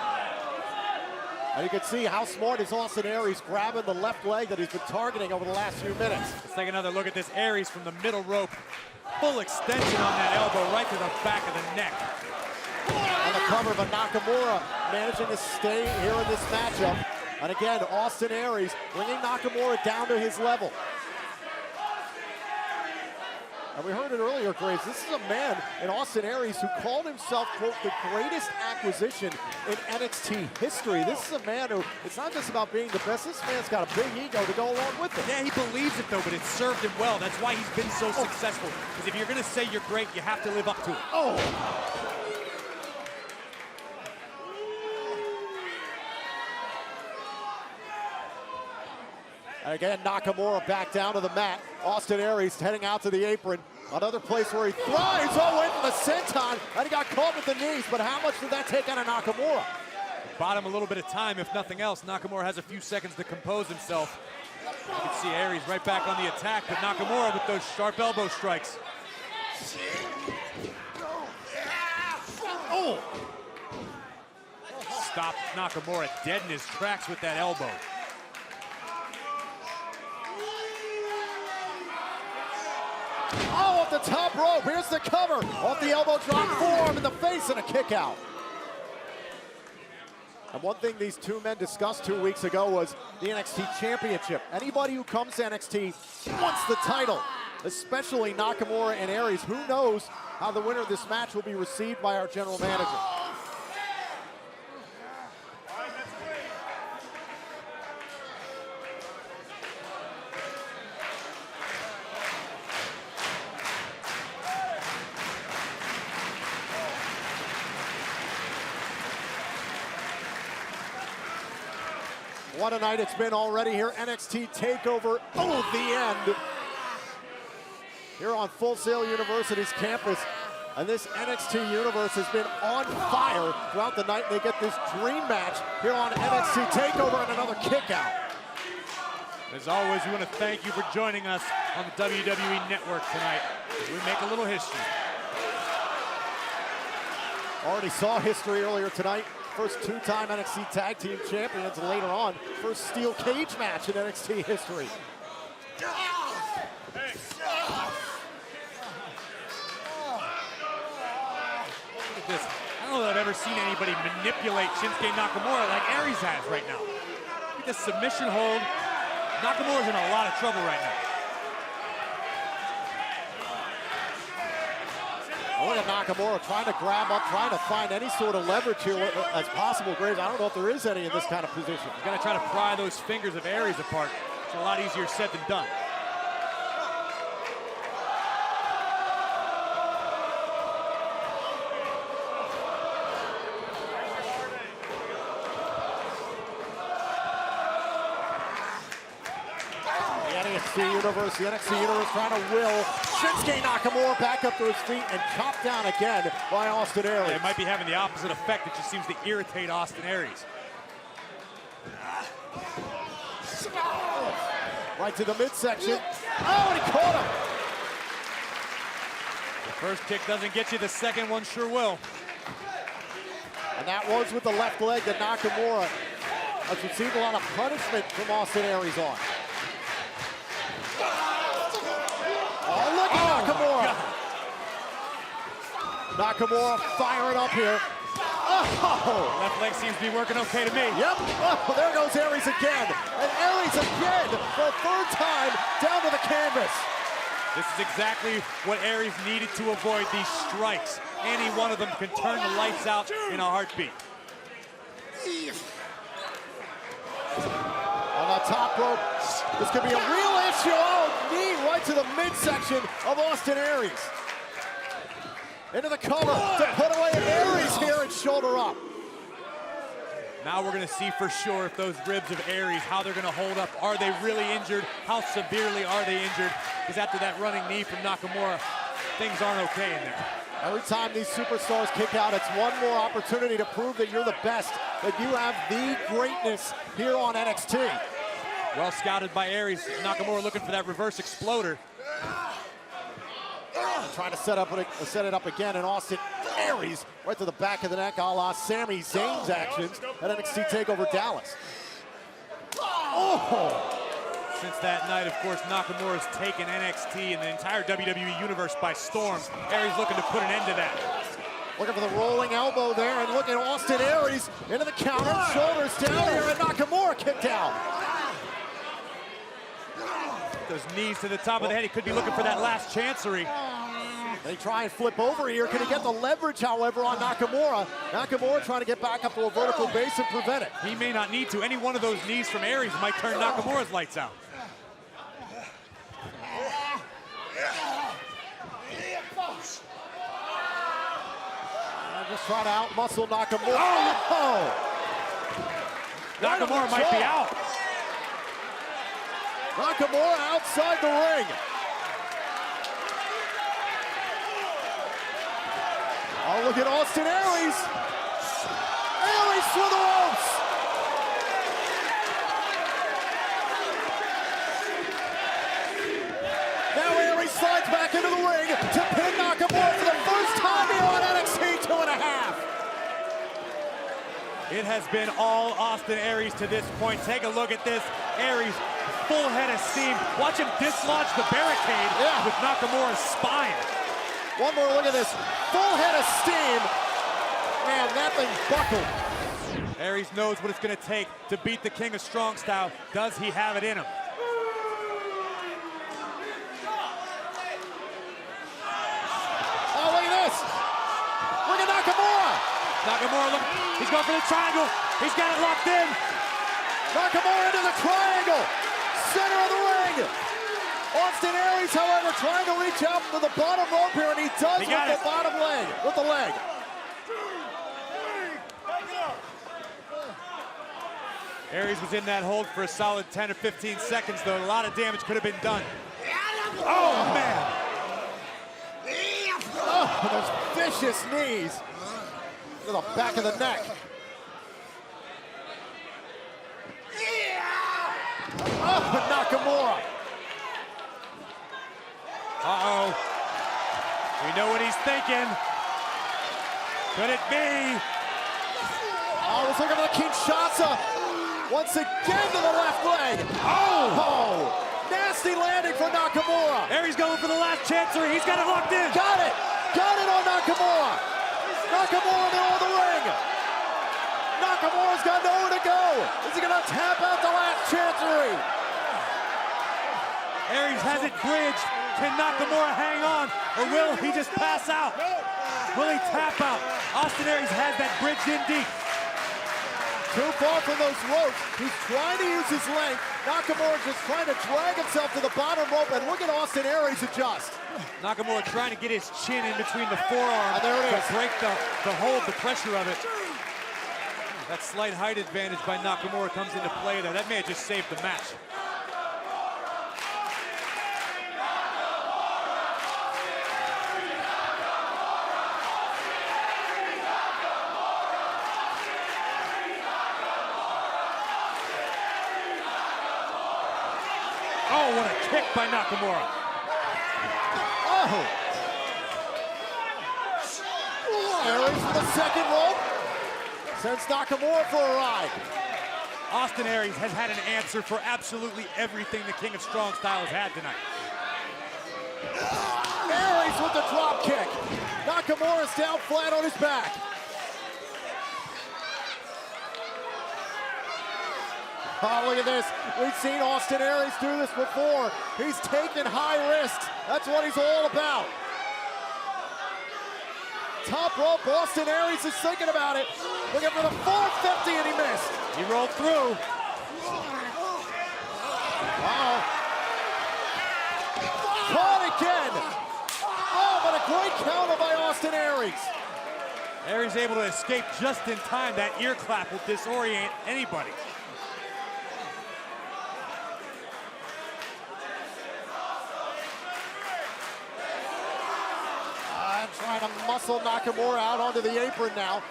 And you can see how smart is Austin Aries grabbing the left leg that he's been targeting over the last few minutes. Let's take another look at this. Aries from the middle rope. Full extension on that elbow right to the back of the neck. And the cover, but Nakamura managing to stay here in this matchup. And again, Austin Aries bringing Nakamura down to his level. And we heard it earlier, Graves, this is a man in Austin Aries who called himself, quote, the greatest acquisition in NXT history. This is a man who, it's not just about being the best, this man's got a big ego to go along with it. Yeah, he believes it though, but it's served him well. That's why he's been so successful. Because if you're gonna say you're great, you have to live up to it. Oh! And again, Nakamura back down to the mat. Austin Aries heading out to the apron. Another place where he thrives. Oh, went for the senton, and he got caught with the knees. But how much did that take out of Nakamura? Bought him a little bit of time, if nothing else. Nakamura has a few seconds to compose himself. You can see Aries right back on the attack, but Nakamura with those sharp elbow strikes. Oh! Stopped Nakamura dead in his tracks with that elbow. Oh, off the top rope. Here's the cover. Off the elbow drop, forearm in the face, and a kick out. And one thing these two men discussed 2 weeks ago was the NXT Championship. Anybody who comes to NXT wants the title, especially Nakamura and Aries. Who knows how the winner of this match will be received by our general manager. What a night it's been already here. NXT TakeOver, oh, the end. Here on Full Sail University's campus. And this NXT universe has been on fire throughout the night. They get this dream match here on NXT TakeOver and another kick out. As always, we want to thank you for joining us on the WWE Network tonight as we make a little history. Already saw history earlier tonight. First two-time NXT Tag Team Champions, and later on, first steel cage match in NXT history. Look at this. I don't know that I've ever seen anybody manipulate Shinsuke Nakamura like Aries has right now. Look at this submission hold. Nakamura's in a lot of trouble right now. Look at Nakamura trying to grab up, trying to find any sort of leverage here as possible. Graves, I don't know if there is any in this kind of position. He's gonna try to pry those fingers of Aries apart. It's a lot easier said than done. The NXT Universe trying to will Shinsuke Nakamura back up to his feet and chopped down again by Austin Aries. It might be having the opposite effect. It just seems to irritate Austin Aries. Right to the midsection. Oh, and he caught him. The first kick doesn't get you, the second one sure will. And that was with the left leg that Nakamura has received a lot of punishment from Austin Aries on. Oh, look at Nakamura. Nakamura firing up here. Oh! Left leg seems to be working okay to me. Yep. Oh, there goes Aries again. And Aries again for a third time down to the canvas. This is exactly what Aries needed to avoid, these strikes. Any one of them can turn the lights out in a heartbeat. On the top rope, this could be a real issue. Oh, knee right to the midsection of Austin Aries. Into the cover to put away Aries here and shoulder up. Now we're going to see for sure if those ribs of Aries, how they're going to hold up. Are they really injured? How severely are they injured? Because after that running knee from Nakamura, things aren't okay in there. Every time these superstars kick out, it's one more opportunity to prove that you're the best, that you have the greatness here on NXT. Well scouted by Aries. Nakamura looking for that reverse exploder. Trying to set it up again, and Austin Aries right to the back of the neck, a la Sami Zayn's actions at NXT TakeOver Dallas. Oh! Since that night, of course, Nakamura's taken NXT and the entire WWE Universe by storm. Aries looking to put an end to that. Looking for the rolling elbow there, and look at Austin Aries into the counter, shoulders down here, and Nakamura kicked out. Those knees to the top of the head. He could be looking for that last chancery. They try and flip over here. Can he get the leverage, however, on Nakamura? Nakamura trying to get back up to a vertical base and prevent it. He may not need to. Any one of those knees from Aries might turn Nakamura's lights out. Just trying to out-muscle Nakamura. Oh! Nakamura might be out. Nakamura outside the ring. Oh, look at Austin Aries. Aries through the ropes. Now Aries slides back into the ring to pin Nakamura for the first time here on NXT 2.5. It has been all Austin Aries to this point. Take a look at this. Aries, full head of steam. Watch him dislodge the barricade with Nakamura's spine. One more look at this. Full head of steam. Man, that thing buckled. Aries knows what it's going to take to beat the King of Strong Style. Does he have it in him? Oh, look at this. Look at Nakamura. Nakamura, look, he's going for the triangle. He's got it locked in. Nakamura into the triangle. Center of the ring. Austin Aries, however, trying to reach out to the bottom rope here, and he does with the bottom leg, with the leg. Aries was in that hold for a solid 10 or 15 seconds, though. A lot of damage could have been done. Oh, man. Oh, those vicious knees to the back of the neck. Oh, Nakamura. Uh-oh. We know what he's thinking. Could it be? Oh, he's looking for the Kinshasa. Once again to the left leg. Oh! Nasty landing for Nakamura. Aries going for the last chancery. He's got it locked in. Got it. Got it on Nakamura. Nakamura in the middle of the ring. Nakamura's got nowhere to go. Is he going to tap out the last chancery? Aries has it bridged. Can Nakamura hang on, or will he just pass out? Will he tap out? Austin Aries has that bridged in deep. Too far from those ropes. He's trying to use his length. Nakamura just trying to drag himself to the bottom rope, and look at Austin Aries adjust. Nakamura trying to get his chin in between the forearms there it is. to break the hold, the pressure of it. That slight height advantage by Nakamura comes into play there. That may have just saved the match. Oh, what a kick by Nakamura. Oh! Aries for the second rope. Sends Nakamura for a ride. Austin Aries has had an answer for absolutely everything the King of Strong Style has had tonight. Aries with the drop kick. Nakamura's down flat on his back. Oh, look at this. We've seen Austin Aries do this before. He's taking high risks. That's what he's all about. Top rope, Austin Aries is thinking about it. Looking for the 450 and he missed. He rolled through. Uh-oh. Caught again. Oh, but a great counter by Austin Aries. Aries able to escape just in time. That ear clap will disorient anybody. Trying to muscle Nakamura out onto the apron now.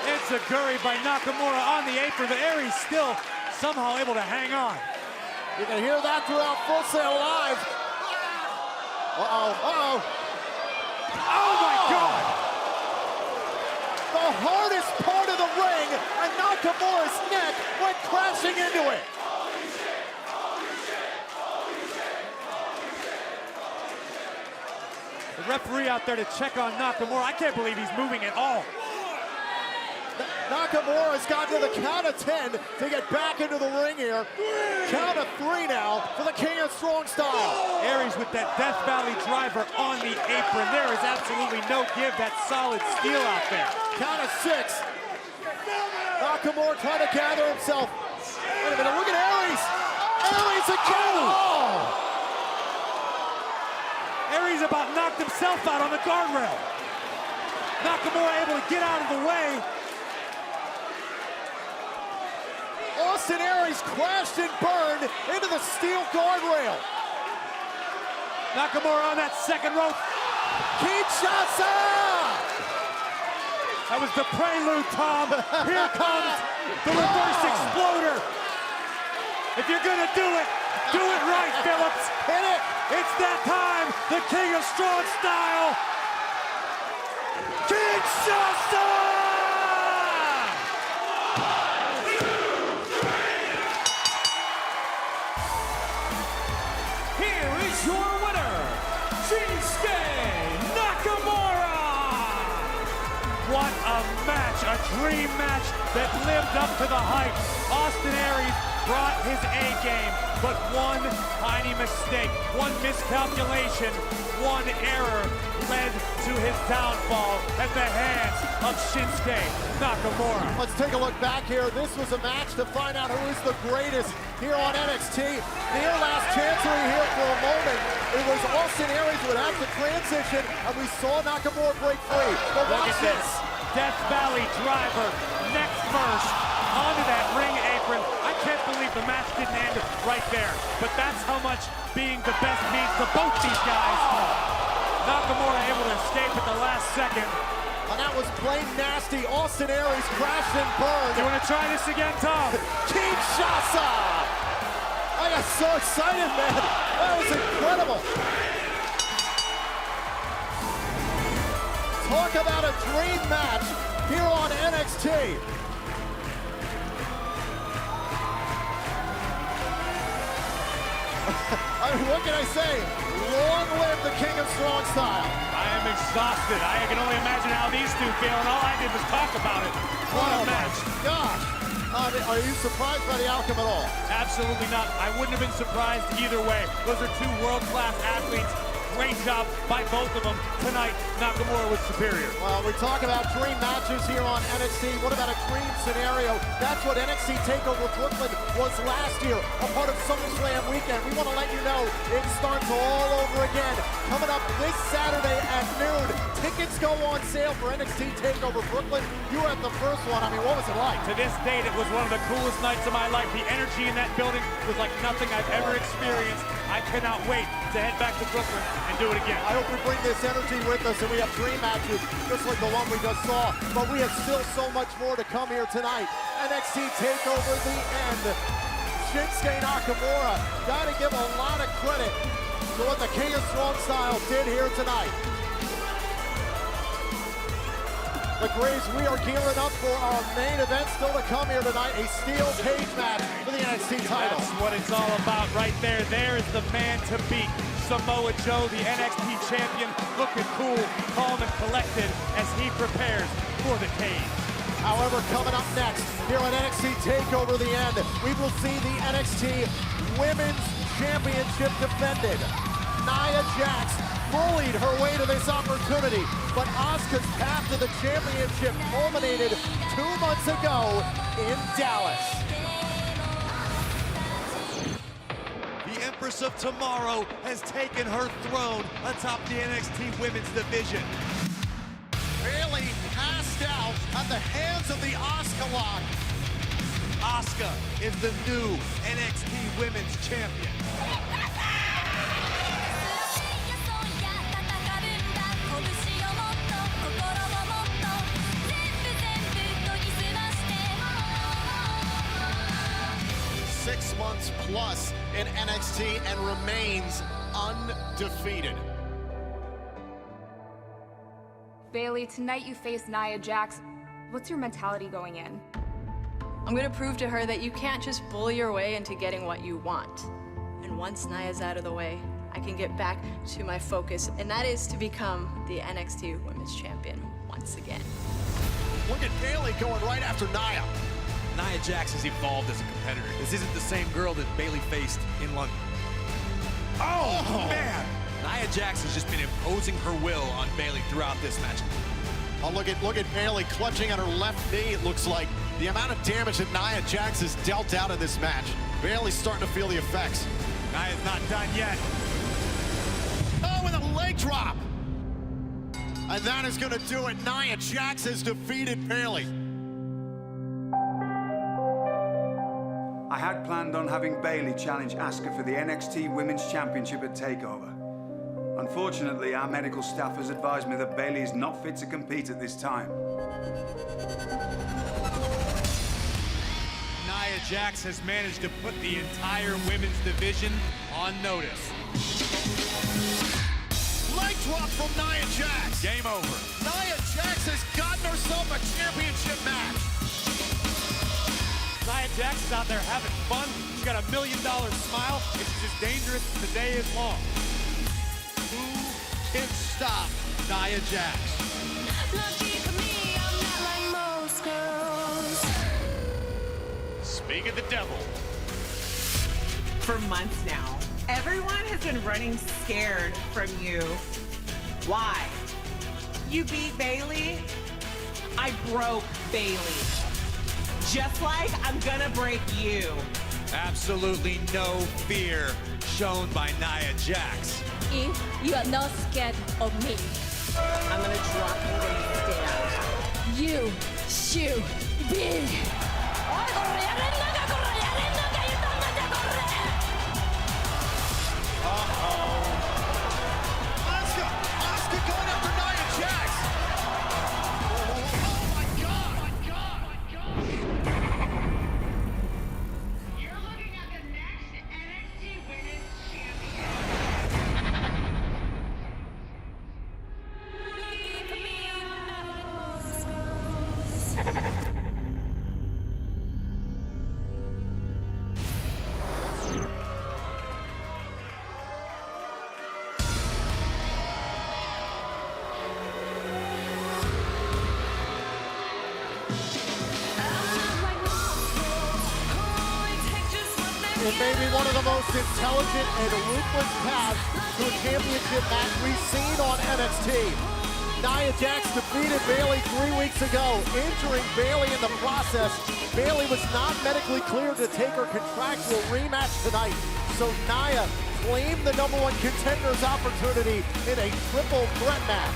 It's a Enziguri by Nakamura on the apron, but Aries still somehow able to hang on. You can hear that throughout Full Sail Live. Uh-oh, uh-oh. Oh my God! The hardest part of the ring, and Nakamura's neck went crashing into it. The referee out there to check on Nakamura. I can't believe he's moving at all. Nakamura's got to the count of 10 to get back into the ring here. Count of 3 now for the King of Strong Style. Aries with that Death Valley driver on the apron. There is absolutely no give. That solid steel out there. Count of 6. Nakamura trying to gather himself. Wait a minute, look at Aries. Aries again. Oh! Aries about knocked himself out on the guardrail. Nakamura able to get out of the way. Austin Aries crashed and burned into the steel guardrail. Nakamura on that second rope. Kinshasa! That was the prelude, Tom. Here comes the reverse exploder. If you're gonna do it right, Phillips. Hit it. It's that time. The King of Strong Style. Kinshasa! Your winner, Shinsuke Nakamura! What a match, a dream match that lived up to the hype. Austin Aries brought his A game, but one tiny mistake, one miscalculation, one error led to his downfall at the hands of Shinsuke Nakamura. Let's take a look back here. This was a match to find out who is the greatest here on NXT. Near last chancery here for a moment. It was Austin Aries who would have to transition, and we saw Nakamura break free. But Look watch at this. Death Valley driver, neck first, onto that ring apron. I can't believe the match didn't end right there. But that's how much being the best means to both these guys. Nakamura able to escape at the last second. And that was plain nasty. Austin Aries crashed and burned. You want to try this again, Tom? Kinshasa! I got so excited, man. That was incredible. Talk about a dream match here on NXT. I mean, what can I say? Long live the King of Strong Style. I am exhausted. I can only imagine how these two feel, and all I did was talk about it. What a match. Gosh. Are you surprised by the outcome at all? Absolutely not. I wouldn't have been surprised either way. Those are two world-class athletes. Great job by both of them. Tonight, Nakamura was superior. Well, we talk about dream matches here on NXT. What about a dream scenario? That's what NXT TakeOver Brooklyn was last year, a part of SummerSlam weekend. We want to let you know it starts all over again. Coming up this Saturday at noon. Tickets go on sale for NXT TakeOver Brooklyn. You were at the first one. I mean, what was it like? To this date, it was one of the coolest nights of my life. The energy in that building was like nothing I've ever experienced. I cannot wait to head back to Brooklyn and do it again. I hope we bring this energy with us and we have dream matches just like the one we just saw. But we have still so much more to come here tonight. NXT TakeOver the end. Shinsuke Nakamura, gotta give a lot of credit to what the King of Strong Style did here tonight. The Graves, we are gearing up for our main event still to come here tonight, a steel cage match for the NXT title. That's what it's all about right there. There is the man to beat. Samoa Joe, the NXT champion, looking cool, calm and collected as he prepares for the cage. However, coming up next here on NXT TakeOver The End, we will see the NXT Women's Championship defended. Nia Jax bullied her way to this opportunity, but Asuka's path to the championship culminated 2 months ago in Dallas. The Empress of Tomorrow has taken her throne atop the NXT Women's Division. Bayley passed out at the hands of the Asuka lock. Asuka is the new NXT Women's Champion. Six months plus in NXT and remains undefeated. Bayley, tonight you face Nia Jax. What's your mentality going in? I'm gonna prove to her that you can't just bully your way into getting what you want. And once Nia's out of the way, I can get back to my focus, and that is to become the NXT Women's Champion once again. Look at Bayley going right after Nia. Nia Jax has evolved as a competitor. This isn't the same girl that Bayley faced in London. Oh, man! Nia Jax has just been imposing her will on Bayley throughout this match. Oh, look at Bayley clutching at her left knee, it looks like. The amount of damage that Nia Jax has dealt out in this match. Bayley's starting to feel the effects. Nia's not done yet. Oh, with a leg drop! And that is gonna do it. Nia Jax has defeated Bayley. I had planned on having Bayley challenge Asuka for the NXT Women's Championship at TakeOver. Unfortunately, our medical staff has advised me that Bayley is not fit to compete at this time. Nia Jax has managed to put the entire women's division on notice. Leg drop from Nia Jax. Game over. Nia Jax has gotten herself a championship match. Nia Jax is out there having fun. She's got $1 million smile, and she's as dangerous as the day is long. Who can stop Nia Jax? Speak of the devil. For months now, everyone has been running scared from you. Why? You beat Bayley. I broke Bayley. Just like I'm gonna break you. Absolutely no fear shown by Nia Jax. If you are not scared of me, I'm gonna drop you when you stand. you should be. Asuka going after Nia Jax. Oh my God. You're looking at the next NXT Women's Champion. It may be one of the most intelligent and ruthless paths to a championship match we've seen on NXT. Nia Jax defeated Bayley 3 weeks ago, injuring Bayley in the process. Bayley was not medically cleared to take her contractual rematch tonight, so Nia claimed the #1 contender's opportunity in a triple threat match.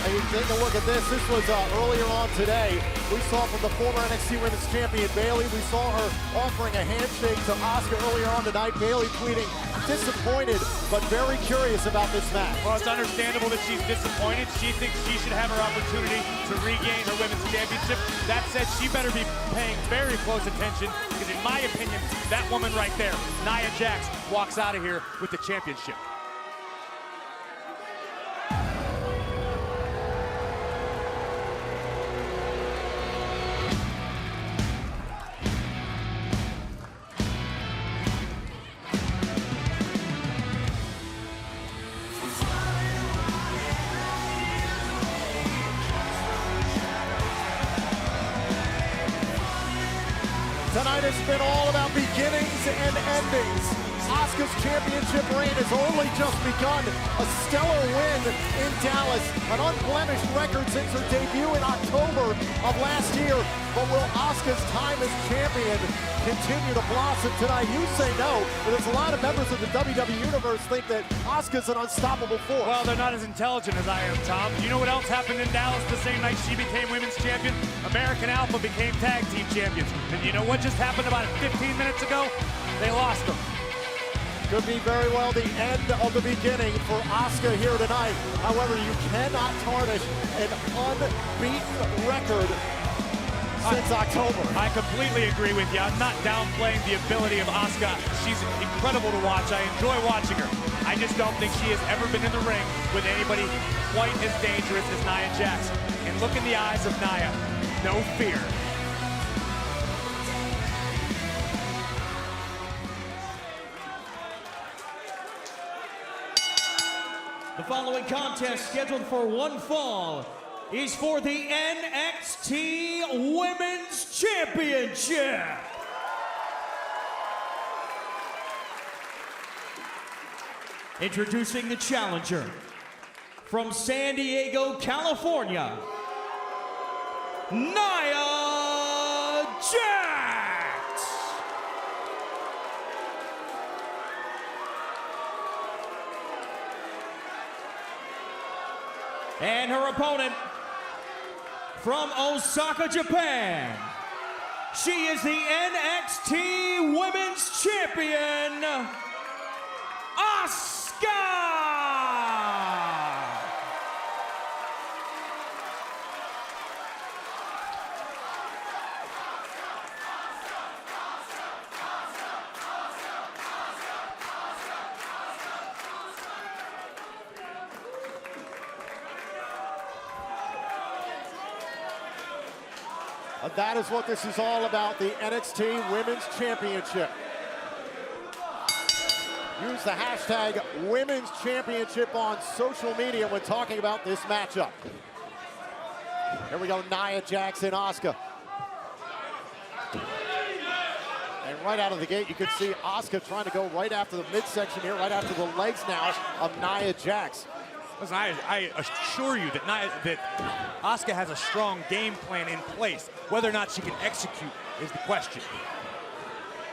And you take a look at this. This was earlier on today. We saw from the former NXT Women's Champion Bayley. We saw her offering a handshake to Asuka earlier on tonight. Bayley tweeting, disappointed, but very curious about this match. Well, it's understandable that she's disappointed. She thinks she should have her opportunity to regain her women's championship. That said, she better be paying very close attention, because in my opinion, that woman right there, Nia Jax, walks out of here with the championship. Tonight has been all about beginnings and endings. Asuka's championship reign has only just begun. A stellar win in Dallas, an unblemished record since her debut in October of last year. But will Asuka's time as champion continue to blossom tonight? You say no, but there's a lot of members of the WWE Universe think that Asuka's an unstoppable force. Well, they're not as intelligent as I am, Tom. You know what else happened in Dallas the same night she became women's champion? American Alpha became tag team champions. And you know what just happened about 15 minutes ago? They lost them. Could be very well the end of the beginning for Asuka here tonight. However, you cannot tarnish an unbeaten record since October. I completely agree with you. I'm not downplaying the ability of Asuka. She's incredible to watch. I enjoy watching her. I just don't think she has ever been in the ring with anybody quite as dangerous as Nia Jax. And look in the eyes of Nia. No fear. The following contest, scheduled for one fall, is for the NXT Women's Championship. Introducing the challenger from San Diego, California, Nia Jax. And her opponent from Osaka, Japan. She is the NXT Women's Champion, Asuka! That is what this is all about, the NXT Women's Championship. Use the hashtag Women's Championship on social media when talking about this matchup. Here we go, Nia Jax and Asuka. And right out of the gate, you can see Asuka trying to go right after the midsection here, right after the legs now of Nia Jax. Listen, I assure you that Asuka has a strong game plan in place. Whether or not she can execute is the question.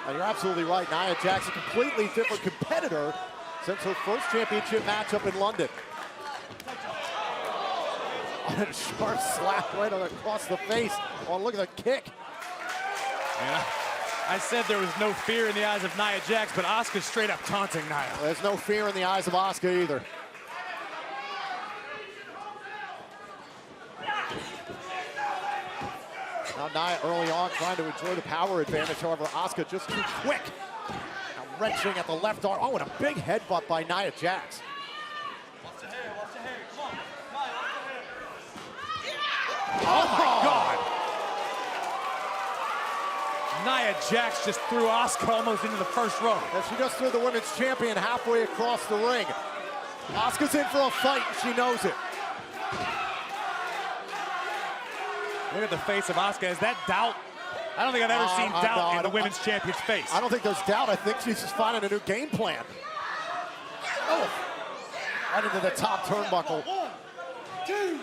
And you're absolutely right. Nia Jax, a completely different competitor since her first championship matchup in London. And a sharp slap right across the face. Oh, look at the kick. Yeah. I said there was no fear in the eyes of Nia Jax, but Asuka's straight up taunting Nia. There's no fear in the eyes of Asuka either. Now Nia early on trying to enjoy the power advantage, however, Asuka just too quick. Now wrenching at the left arm. Oh, and a big headbutt by Nia Jax. Oh my God! Nia Jax just threw Asuka almost into the first row. And she just threw the women's champion halfway across the ring. Asuka's in for a fight, and she knows it. Look at the face of Asuka. Is that doubt? I don't think I've ever seen doubt in the women's champion's face. I don't think there's doubt. I think she's just finding a new game plan. Oh, right into the top turnbuckle. 1, 2.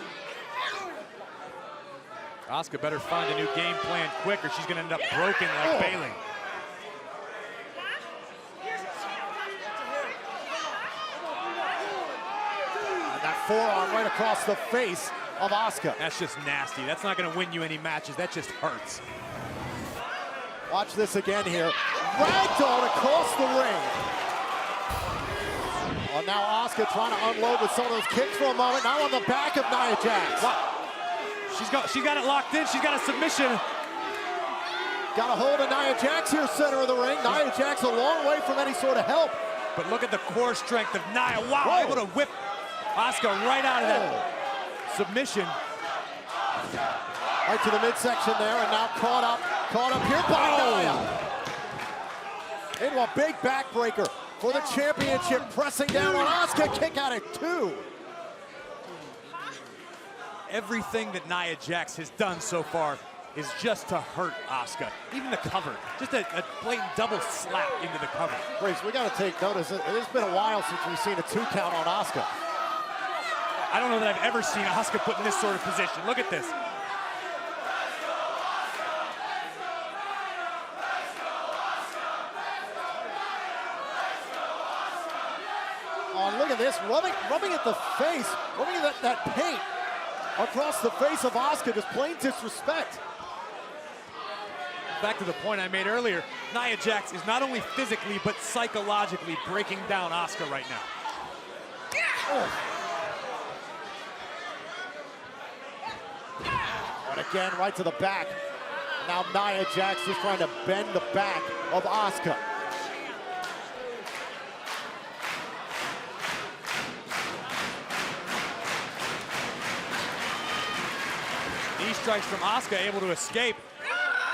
Asuka better find a new game plan quick or she's going to end up broken like Bayley. And that forearm right across the face of Asuka. That's just nasty. That's not going to win you any matches. That just hurts. Watch this again here. Ragdoll across the ring. now Asuka trying to unload with some of those kicks for a moment. Now on the back of Nia Jax. She got it locked in. She's got a submission. Got a hold of Nia Jax here, center of the ring. Nia Jax a long way from any sort of help. But look at the core strength of Nia. Wow, able to whip Asuka right out of that submission. Right to the midsection there, and now caught up here by Nia. Into a big backbreaker for the championship, pressing down on Asuka. Kick out at 2. Everything that Nia Jax has done so far is just to hurt Asuka. Even the cover, just a blatant double slap into the cover. Grace, we got to take notice. It's been a while since we've seen a 2 count on Asuka. I don't know that I've ever seen Asuka put in this sort of position. Look at this. Oh, look at this, rubbing at the face, rubbing at that paint across the face of Asuka, just plain disrespect. Back to the point I made earlier, Nia Jax is not only physically, but psychologically breaking down Asuka right now. Oh. And again, right to the back. Now Nia Jax is trying to bend the back of Asuka. Knee strikes from Asuka, able to escape.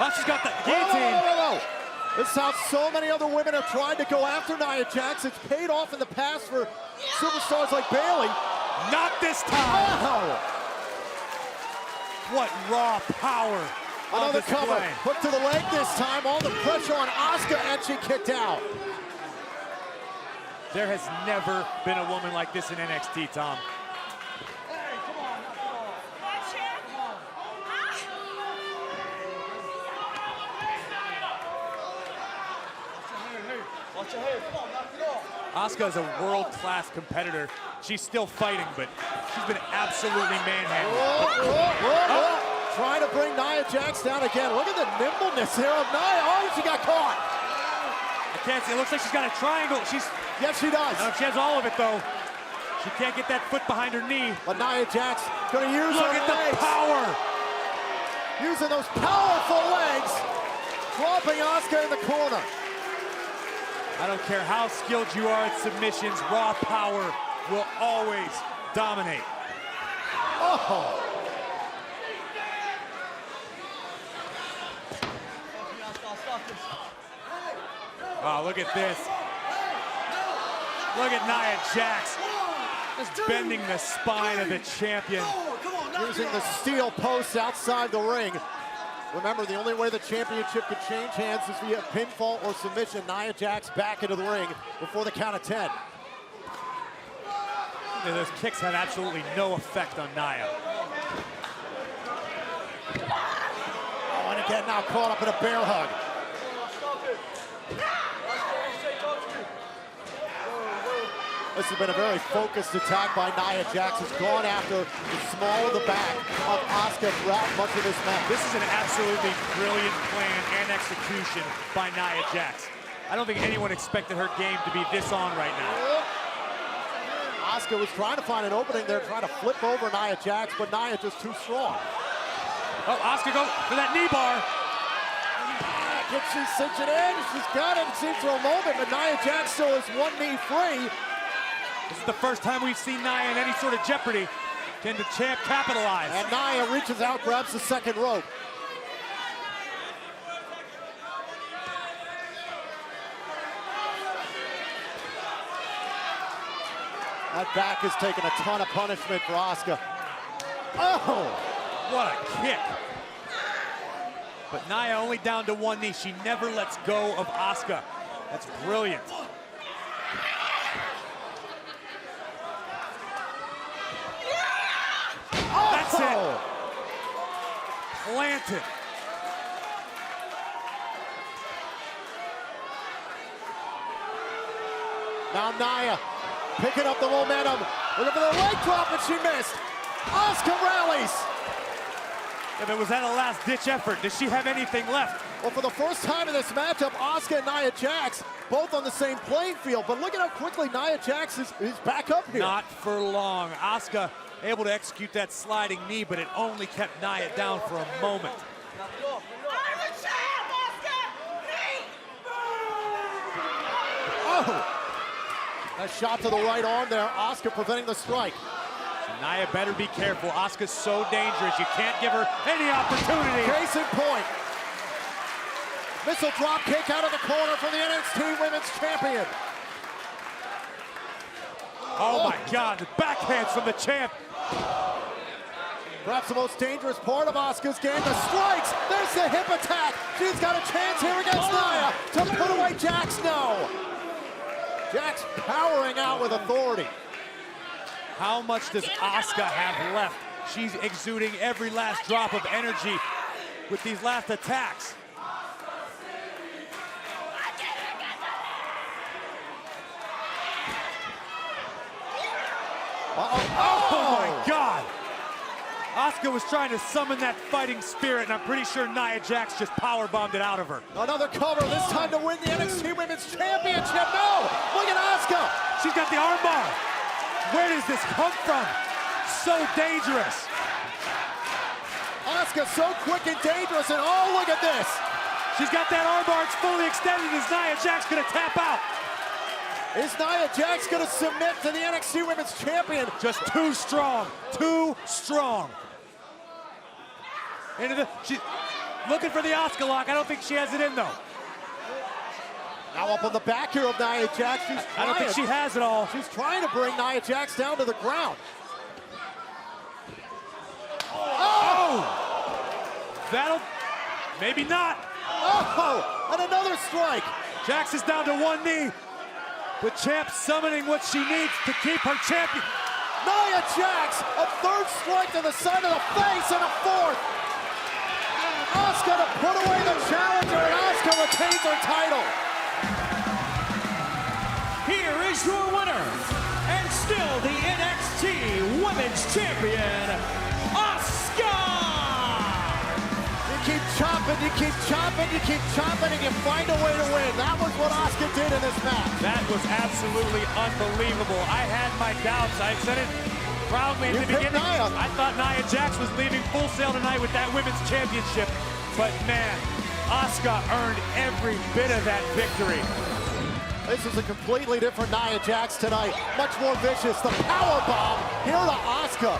Oh, she's got the guillotine. Whoa. This is how so many other women have tried to go after Nia Jax. It's paid off in the past for superstars like Bayley. Not this time. Oh. What raw power. Another cover. Hook to the leg this time. All the pressure on Asuka, and she kicked out. There has never been a woman like this in NXT, Tom. Asuka is a world-class competitor. She's still fighting, but she's been absolutely manhandled. Whoa. Trying to bring Nia Jax down again. Look at the nimbleness here of Nia. Oh, she got caught. I can't see. It looks like she's got a triangle. Yes, she does. She has all of it, though. She can't get that foot behind her knee. But Nia Jax going to use Look her at legs. the power. Using those powerful legs. Dropping Asuka in the corner. I don't care how skilled you are at submissions, raw power will always dominate. Oh! Oh, look at this. Look at Nia Jax. Just bending the spine of the champion. Using the steel posts outside the ring. Remember, the only way the championship could change hands is via pinfall or submission. Nia Jax back into the ring before the count of 10. Those kicks have absolutely no effect on Nia. Oh, and again now caught up in a bear hug. This has been a very focused attack by Nia Jax. Has gone after the small of the back of Asuka throughout much of this match. This is an absolutely brilliant plan and execution by Nia Jax. I don't think anyone expected her game to be this on right now. Asuka was trying to find an opening there, trying to flip over Nia Jax, but Nia just too strong. Oh, Asuka goes for that knee bar. Can she cinch it in? She's got it, it seems for a moment, but Nia Jax still is one knee free. This is the first time we've seen Nia in any sort of jeopardy. Can the champ capitalize? And Nia reaches out, grabs the second rope. That back has taken a ton of punishment for Asuka. Oh! What a kick. But Nia only down to one knee. She never lets go of Asuka. That's brilliant. That's it. Planted. Now Nia picking up the momentum. Looking for the leg drop, and she missed. Asuka rallies. If it was that a last-ditch effort, does she have anything left? Well, for the first time in this matchup, Asuka and Nia Jax both on the same playing field, but look at how quickly Nia Jax is back up here. Not for long. Asuka able to execute that sliding knee, but it only kept Nia down for a moment. Oh! A shot to the right arm there. Asuka preventing the strike. Nia better be careful. Asuka's so dangerous. You can't give her any opportunity. Case in point. Missile drop kick out of the corner for the NXT Women's Champion. Oh my God, the backhands from the champ. Perhaps the most dangerous part of Asuka's game, the strikes. There's the hip attack. She's got a chance here against Nia to put away Jax. No. Jax powering out with authority. How much does Asuka have left? She's exuding every last drop of energy with these last attacks. Oh my God! Asuka was trying to summon that fighting spirit, and I'm pretty sure Nia Jax just powerbombed it out of her. Another cover, this time to win the NXT Women's Championship. No! Look at Asuka! She's got the armbar. Where does this come from? So dangerous. Asuka so quick and dangerous, and oh, look at this! She's got that armbar, it's fully extended. Is Nia Jax gonna tap out? Is Nia Jax gonna submit to the NXT Women's Champion? Just too strong, too strong. She's looking for the Asuka lock. I don't think she has it in though. Now up on the back here of Nia Jax. I don't think she has it all. She's trying to bring Nia Jax down to the ground. Oh! That'll, maybe not. Oh, and another strike. Jax is down to one knee. The champ summoning what she needs to keep her champion. Nia Jax, a third strike to the side of the face and a fourth. Asuka to put away the challenger, and Asuka retains her title. Here is your winner, and still the NXT Women's Champion, Asuka! You keep chopping, you keep chopping, you keep chopping, and you find a way to win. That was what Asuka did in this match. That was absolutely unbelievable. I had my doubts. I said it proudly in the beginning. I thought Nia Jax was leaving Full Sail tonight with that Women's Championship. But man, Asuka earned every bit of that victory. This is a completely different Nia Jax tonight. Much more vicious. The powerbomb here to Asuka.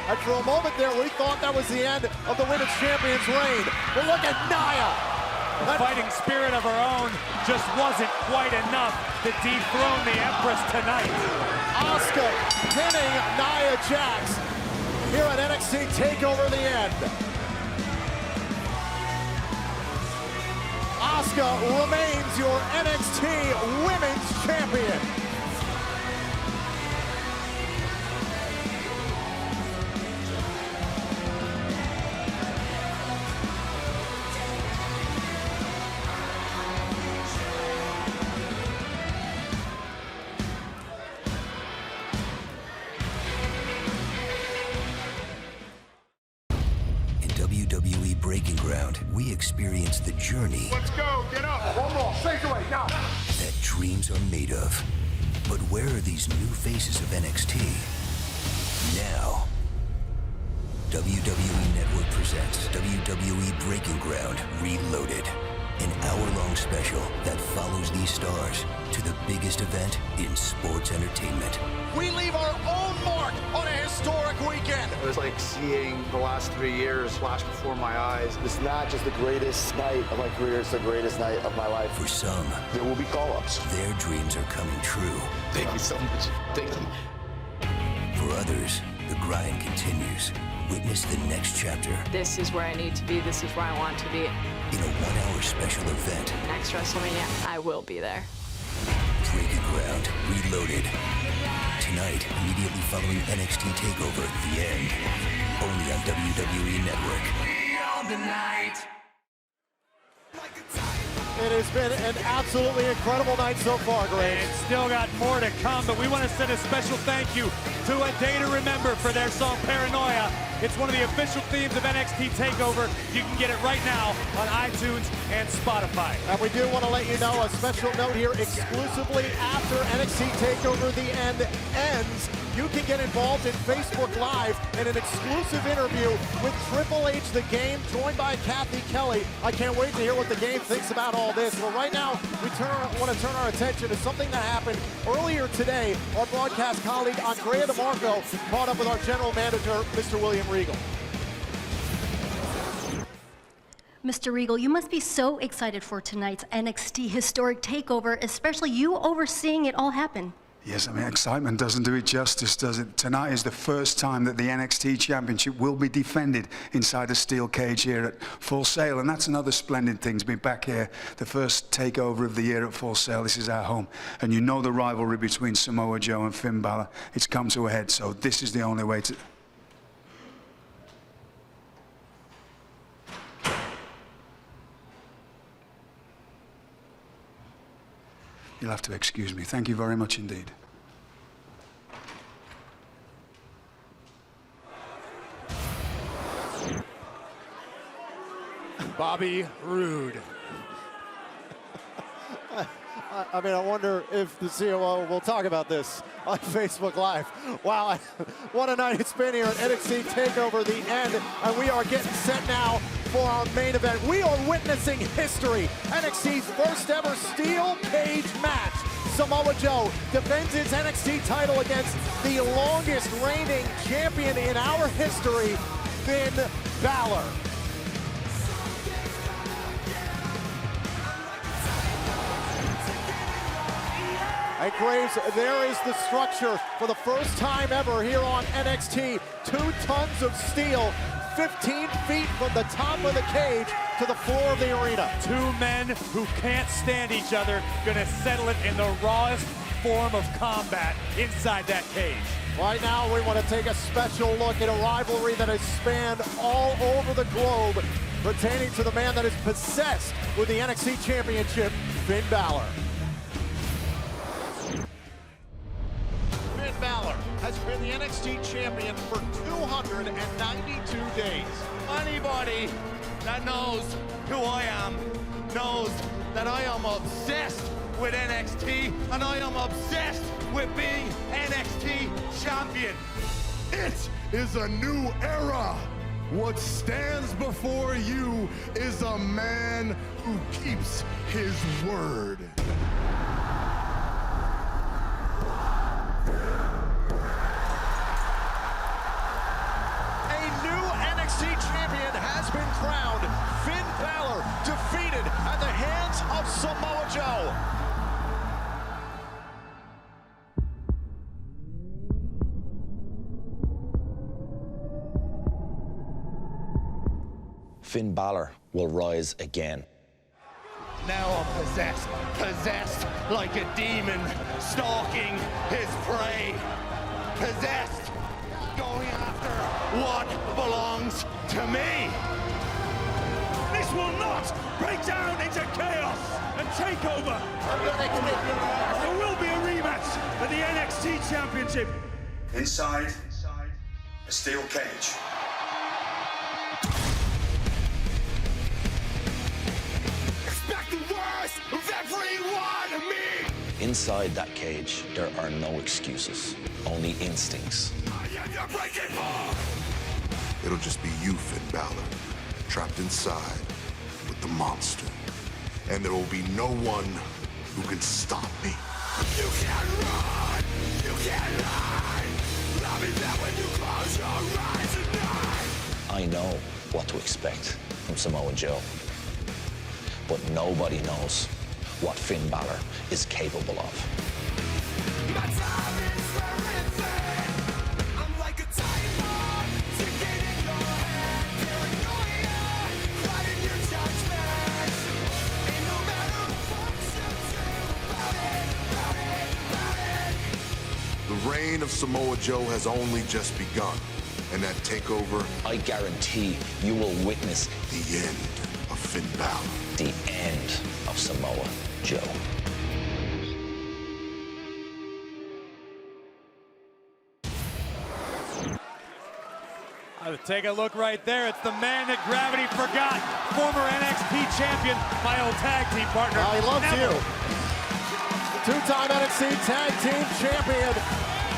And for a moment there, we thought that was the end of the Women's Champion's reign. But look at Nia. The fighting spirit of her own just wasn't quite enough to dethrone the Empress tonight. Asuka pinning Nia Jax here at NXT TakeOver the End. Asuka remains your NXT Women's Champion. WWE Breaking Ground, we experience the journey. Let's go, get up. One more, fade away, now. That dreams are made of. But where are these new faces of NXT? Now, WWE Network presents WWE Breaking Ground Reloaded. An hour-long special that follows these stars to the biggest event in sports entertainment. We leave our own mark on a historic weekend. It was like seeing the last 3 years flash before my eyes. It's not just the greatest night of my career, it's the greatest night of my life. For some, there will be call-ups. Their dreams are coming true. Thank you so much. Thank you. For others, the grind continues. Witness the next chapter. This is where I need to be. This is where I want to be. In a 1 hour special event. Next WrestleMania, I will be there. Breaking Ground Reloaded. Tonight, immediately following NXT TakeOver, The End. Only on WWE Network. Beyond the night. It has been an absolutely incredible night so far, Graves. And still got more to come, but we want to send a special thank you to A Day to Remember for their song Paranoia. It's one of the official themes of NXT TakeOver. You can get it right now on iTunes and Spotify. And we do want to let you know a special note here, exclusively after NXT TakeOver The End ends, you can get involved in Facebook Live in an exclusive interview with Triple H The Game, joined by Kathy Kelly. I can't wait to hear what The Game thinks about all this. But right now, we want to turn our attention to something that happened earlier today. Our broadcast colleague, Andrea DeMarco, caught up with our general manager, Mr. William Regal. Mr. Regal, you must be so excited for tonight's NXT Historic Takeover, especially you overseeing it all happen. Yes, I mean, excitement doesn't do it justice, does it? Tonight is the first time that the NXT Championship will be defended inside a steel cage here at Full Sail, and that's another splendid thing to be back here, the first takeover of the year at Full Sail. This is our home, and you know the rivalry between Samoa Joe and Finn Balor. It's come to a head, so this is the only way to... You'll have to excuse me. Thank you very much indeed. Bobby Roode. I mean, I wonder if the COO will talk about this on Facebook Live. Wow, what a night it's been here at NXT TakeOver The End, and we are getting set now for our main event. We are witnessing history. NXT's first ever steel cage match. Samoa Joe defends his NXT title against the longest reigning champion in our history, Finn Balor. And Graves, there is the structure for the first time ever here on NXT. 2 tons of steel, 15 feet from the top of the cage to the floor of the arena. 2 men who can't stand each other gonna settle it in the rawest form of combat inside that cage. Right now, we want to take a special look at a rivalry that has spanned all over the globe, pertaining to the man that is possessed with the NXT Championship, Finn Balor. Finn Balor has been the NXT champion for 292 days. Anybody that knows who I am knows that I am obsessed with NXT, and I am obsessed with being NXT champion. It is a new era. What stands before you is a man who keeps his word. Champion has been crowned. Finn Balor defeated at the hands of Samoa Joe. Finn Balor will rise again. Now I'm possessed like a demon, stalking his prey. Possessed, going after what belongs to me. This will not break down into chaos and take over. There will be a rematch for the NXT Championship. Inside a steel cage. Expect the worst of everyone, me. Inside that cage, there are no excuses, only instincts. It'll just be you, Finn Balor, trapped inside with the monster. And there will be no one who can stop me. You can't run! You can't hide! I'll be there when you close your eyes at night! I know what to expect from Samoa Joe. But nobody knows what Finn Balor is capable of. My time is everything! I'm like a tiger, ticking in your head, paranoia, right in your judgment. And no matter what you do about it. The reign of Samoa Joe has only just begun, and that takeover, I guarantee you will witness the end of Finn Balor. The end of Samoa Joe. Take a look right there. It's the man that gravity forgot. Former NXT champion, my old tag team partner. He loves you. Two-time NXT Tag Team Champion.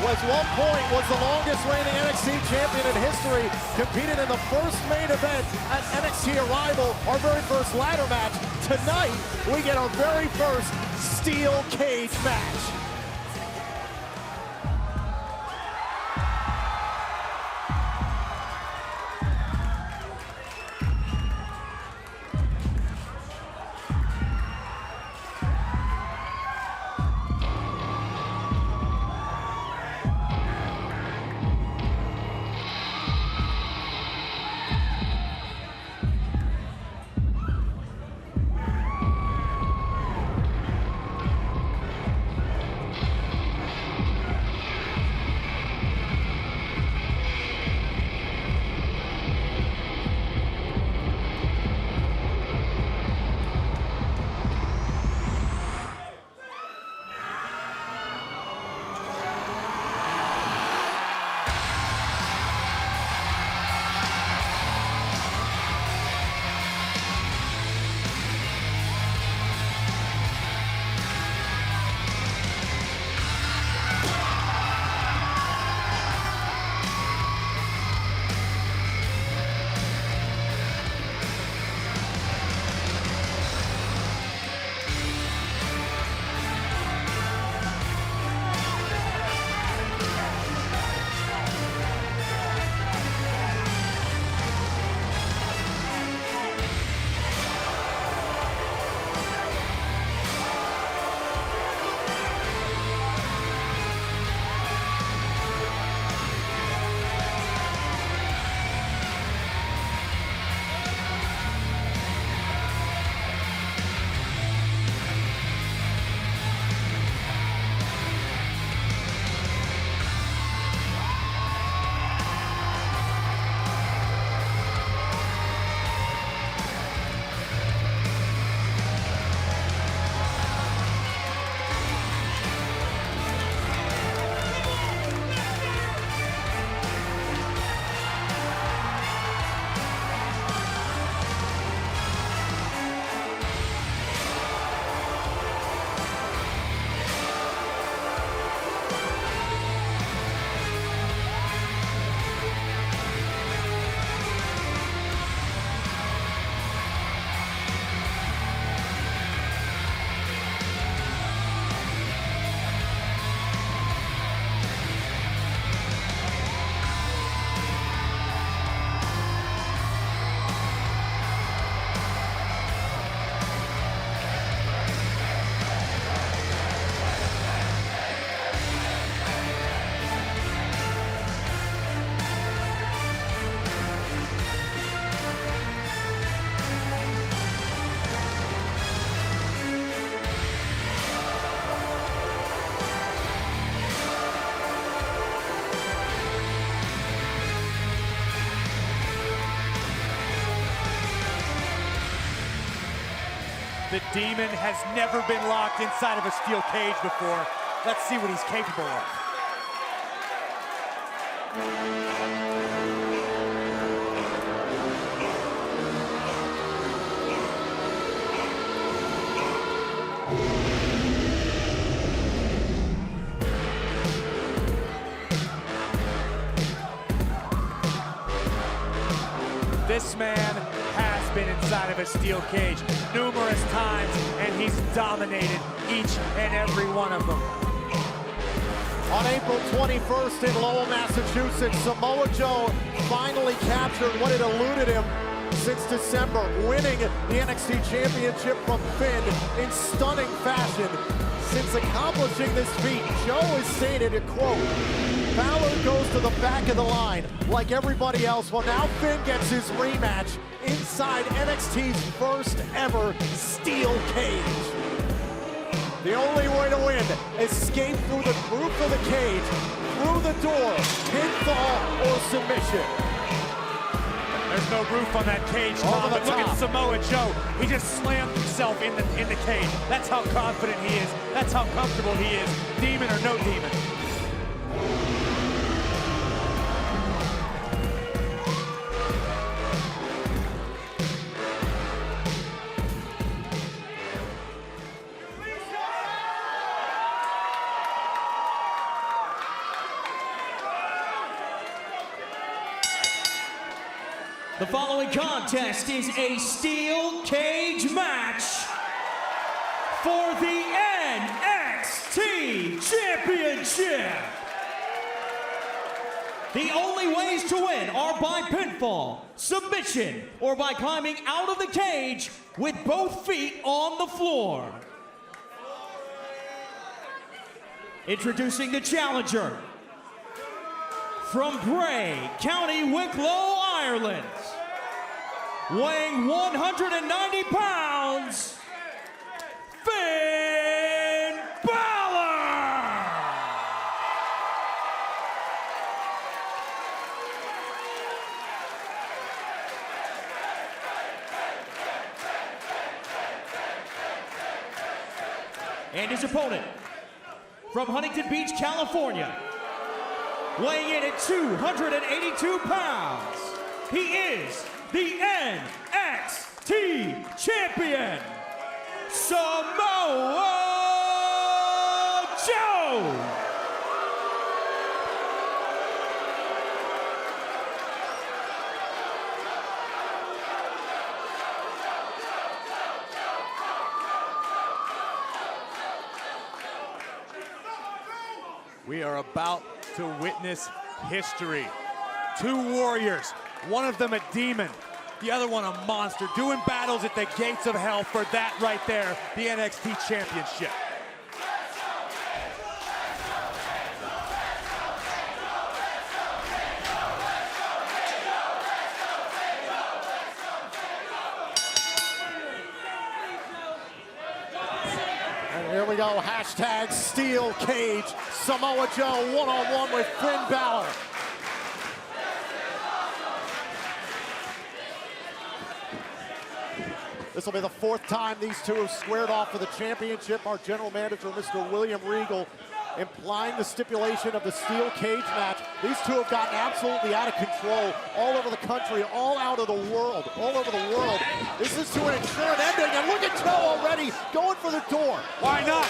Was the longest reigning NXT champion in history. Competed in the first main event at NXT Arrival, our very first ladder match. Tonight, we get our very first steel cage match. The Demon has never been locked inside of a steel cage before. Let's see what he's capable of. This man has been inside of a steel cage numerous times, and he's dominated each and every one of them. On April 21st in Lowell, Massachusetts, Samoa Joe finally captured what had eluded him since December, winning the NXT Championship from Finn in stunning fashion. Since accomplishing this feat, Joe has stated, a quote, "Balor goes to the back of the line like everybody else." Well, now Finn gets his rematch inside NXT's first ever steel cage. The only way to win, escape through the roof of the cage, through the door, pinfall or submission. There's no roof on that cage, Tom, but look at Samoa Joe. He just slammed himself in the cage. That's how confident he is. That's how comfortable he is, demon or no demon. The following contest is a steel cage match for the NXT Championship. The only ways to win are by pinfall, submission, or by climbing out of the cage with both feet on the floor. Introducing the challenger from Bray, County Wicklow, Ireland, weighing 190 pounds, Finn Balor! And his opponent, from Huntington Beach, California, weighing in at 282 pounds, he is the NXT Champion, Samoa Joe! We are about to witness history. Two warriors, one of them a demon, the other one a monster, doing battles at the gates of hell for that right there, the NXT Championship. Here we go, hashtag steel cage. Samoa Joe one-on-one with Finn Balor. This will be the fourth time these two have squared off for the championship. Our general manager, Mr. William Regal, implying the stipulation of the steel cage match. These two have gotten absolutely out of control all over the country, all out of the world, all over the world. This is to an insured ending, and look at Joe already going for the door. Why not?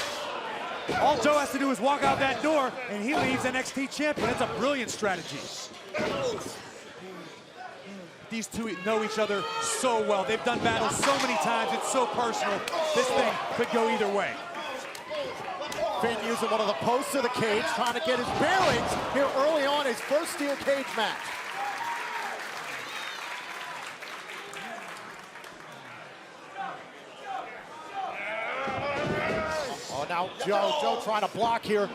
All Joe has to do is walk out that door, and he leaves NXT champion. That's a brilliant strategy. These two know each other so well. They've done battles so many times. It's so personal. This thing could go either way. Finn using one of the posts of the cage, trying to get his bearings here early on, his first steel cage match. Oh, now Joe trying to block here.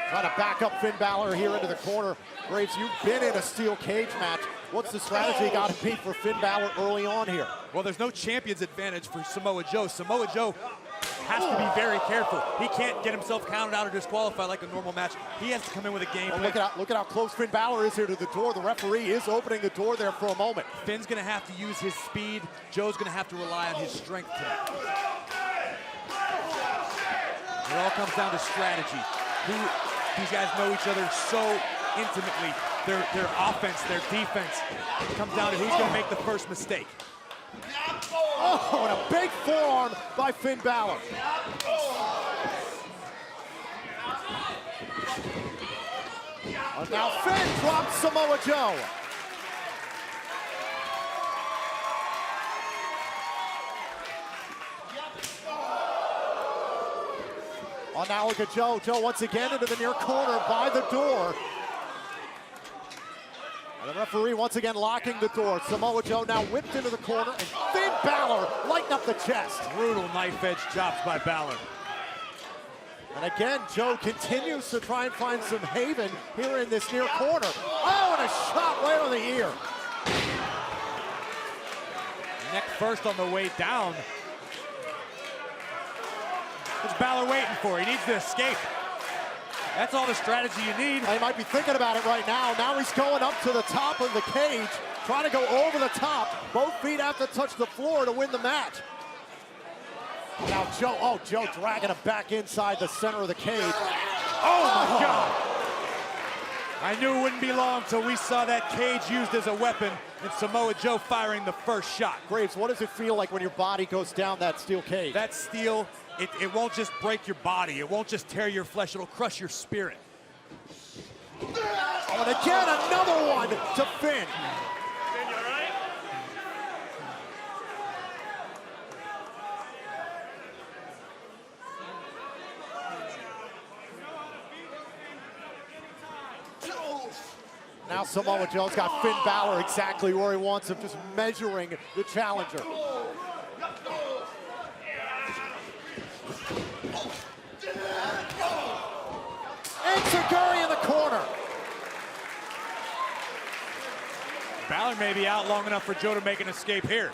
Trying to back up Finn Balor here into the corner. Graves, you've been in a steel cage match. What's the strategy got to be for Finn Balor early on here? Well, there's no champion's advantage for Samoa Joe. Samoa Joe has to be very careful. He can't get himself counted out or disqualified like a normal match. He has to come in with a game plan. Look at how close Finn Balor is here to the door. The referee is opening the door there for a moment. Finn's going to have to use his speed. Joe's going to have to rely on his strength tonight. It all comes down to strategy. These guys know each other so intimately. Their offense, their defense comes down to who's going to make the first mistake. Oh, and a big forearm by Finn Balor. And now Finn drops Samoa Joe. Oh, now look at Joe. Joe once again into the near corner by the door. And the referee once again locking the door. Samoa Joe now whipped into the corner, and Finn Balor lighting up the chest. Brutal knife edge chops by Balor. And again, Joe continues to try and find some haven here in this near corner. Oh, and a shot right on the ear. Neck first on the way down. What's Balor waiting for? He needs to escape. That's all the strategy you need. He might be thinking about it right now. Now he's going up to the top of the cage, trying to go over the top. Both feet have to touch the floor to win the match. Now Joe dragging him back inside the center of the cage. Oh my God! I knew it wouldn't be long till we saw that cage used as a weapon and Samoa Joe firing the first shot. Graves, what does it feel like when your body goes down that steel cage? That steel, it won't just break your body. It won't just tear your flesh. It'll crush your spirit. Oh, and again, another one to Finn. Finn, you all right? Now Samoa Joe's got Finn Balor exactly where he wants him, just measuring the challenger. Enzuigiri in the corner. Balor may be out long enough for Joe to make an escape here.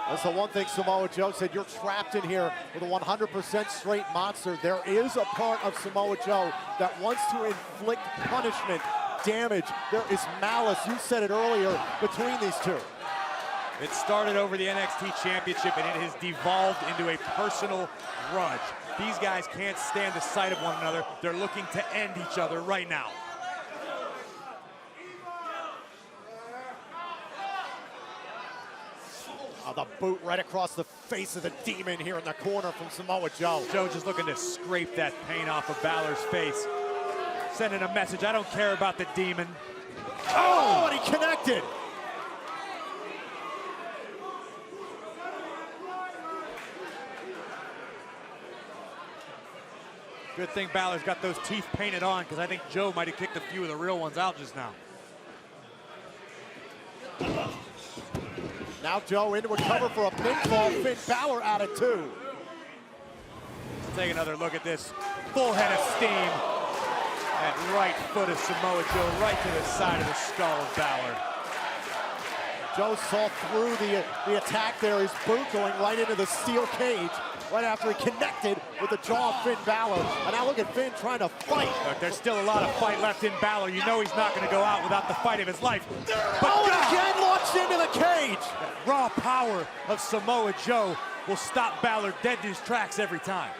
That's the one thing Samoa Joe said, you're trapped in here with a 100% straight monster. There is a part of Samoa Joe that wants to inflict punishment, damage. There is malice, you said it earlier, between these two. It started over the NXT Championship and it has devolved into a personal grudge. These guys can't stand the sight of one another. They're looking to end each other right now. The boot right across the face of the demon here in the corner from Samoa Joe. Joe just looking to scrape that paint off of Balor's face. Sending a message, I don't care about the demon. Oh, and he connected. Good thing Balor's got those teeth painted on, because I think Joe might have kicked a few of the real ones out just now. Now Joe into a cover for a pinfall. Finn Balor out of two. Let's take another look at this. Full head of steam. That right foot of Samoa Joe right to the side of the skull of Balor. Joe saw through the attack there. His boot going right into the steel cage right after he connected with the jaw of Finn Balor. And now look at Finn trying to fight. Look, there's still a lot of fight left in Balor. You know he's not going to go out without the fight of his life. But and again launched into the cage. That raw power of Samoa Joe will stop Balor dead in his tracks every time.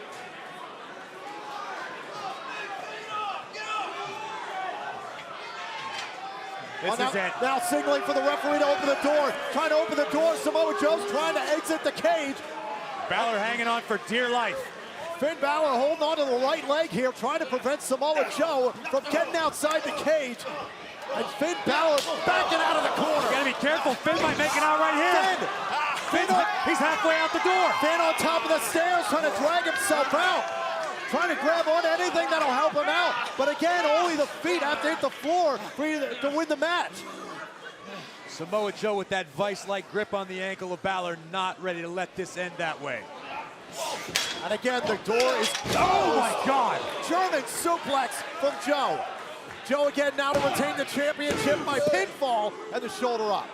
This is it. Now signaling for the referee to open the door. Trying to open the door. Samoa Joe's trying to exit the cage. Balor hanging on for dear life. Finn Balor holding on to the right leg here, trying to prevent Samoa Joe from getting outside the cage. And Finn Balor backing out of the corner. You gotta be careful. Finn might make it out right here. He's halfway out the door. Finn on top of the stairs trying to drag himself out. Trying to grab on anything that'll help him out. But again, only the feet have to hit the floor for you to win the match. Samoa Joe with that vice-like grip on the ankle of Balor, not ready to let this end that way. And again, the door is closed. Oh my God! German suplex from Joe. Joe again now to retain the championship by pinfall and the shoulder up.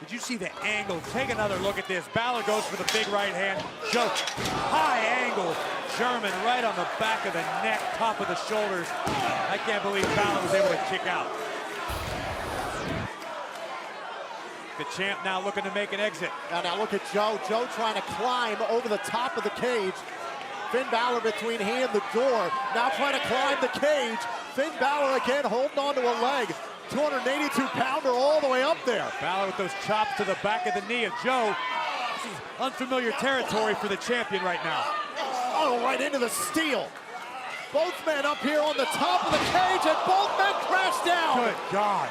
Did you see the angle? Take another look at this. Balor goes for the big right hand. Joe, high angle. German right on the back of the neck, top of the shoulders. I can't believe Balor was able to kick out. The champ now looking to make an exit. Now look at Joe. Joe trying to climb over the top of the cage. Finn Balor between he and the door. Now trying to climb the cage. Finn Balor again holding on to a leg. 282-pounder all the way up there. Balor with those chops to the back of the knee of Joe. This is unfamiliar territory for the champion right now. Oh, right into the steel. Both men up here on the top of the cage, and both men crash down. Good God.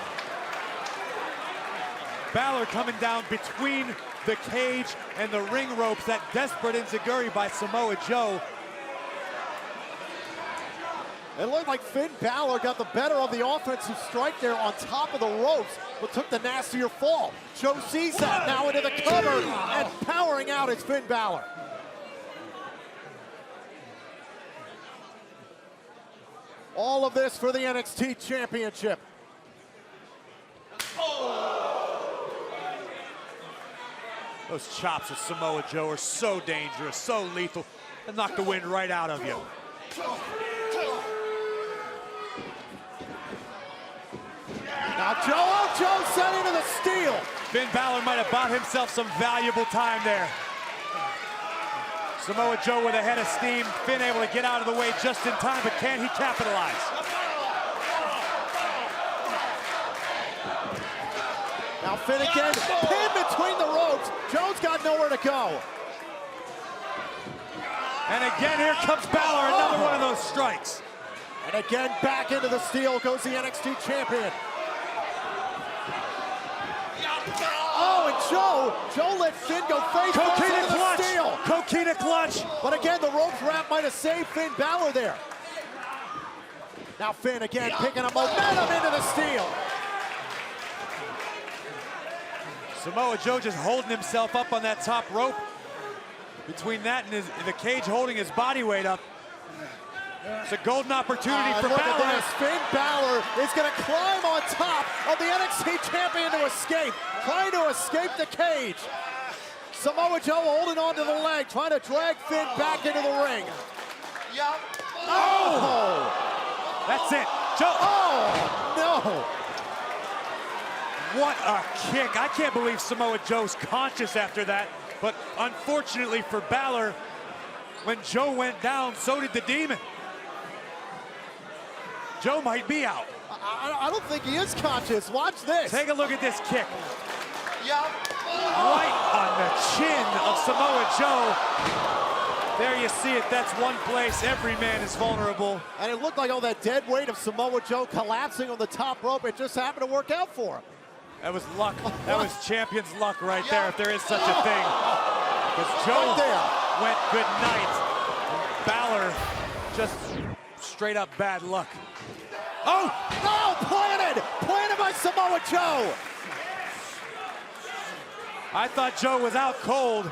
Balor coming down between the cage and the ring ropes. That desperate enzuigiri by Samoa Joe. It looked like Finn Balor got the better of the offensive strike there on top of the ropes, but took the nastier fall. Joe sees that now into the cover, and powering out is Finn Balor. All of this for the NXT Championship. Those chops of Samoa Joe are so dangerous, so lethal. They knock the wind right out of you. Now Joe sent into the steal. Finn Balor might have bought himself some valuable time there. Samoa Joe with a head of steam. Finn able to get out of the way just in time, but can he capitalize? Now Finn again, pinned between the ropes. Joe's got nowhere to go. And again, here comes Balor, another one of those strikes. And again, back into the steal goes the NXT champion. Oh, and Joe let Finn go face first into the steal. Coquina clutch. But again, the rope wrap might have saved Finn Balor there. Now Finn again picking up momentum into the steal. Samoa Joe just holding himself up on that top rope. Between that and the cage holding his body weight up. It's a golden opportunity for look Balor. At this. Finn Balor is going to climb on top of the NXT champion to escape. Trying to escape the cage. Samoa Joe holding on to the leg, trying to drag Finn back into the ring. Oh! That's it. Joe. Oh, no. What a kick. I can't believe Samoa Joe's conscious after that. But unfortunately for Balor, when Joe went down, so did the Demon. Joe might be out. I don't think he is conscious. Watch this. Take a look at this kick. Right on the chin of Samoa Joe. There you see it. That's one place every man is vulnerable. And it looked like all that dead weight of Samoa Joe collapsing on the top rope. It just happened to work out for him. That was luck. That was champion's luck right there, if there is such a thing. Because Joe went good night. And Balor just straight up bad luck. Oh! No! Planted by Samoa Joe! I thought Joe was out cold.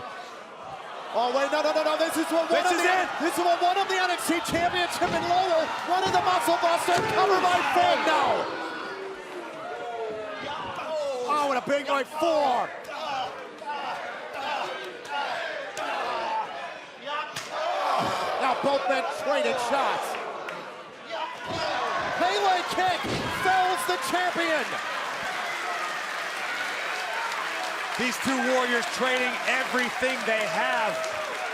Oh, wait, no. This is what one of the NXT Championship in Lowell wanted the Muscle Buster, covered by Finn now. Oh, and a big right forearm. Now both men trading shots. Pele kick fells the champion. These two warriors trading everything they have.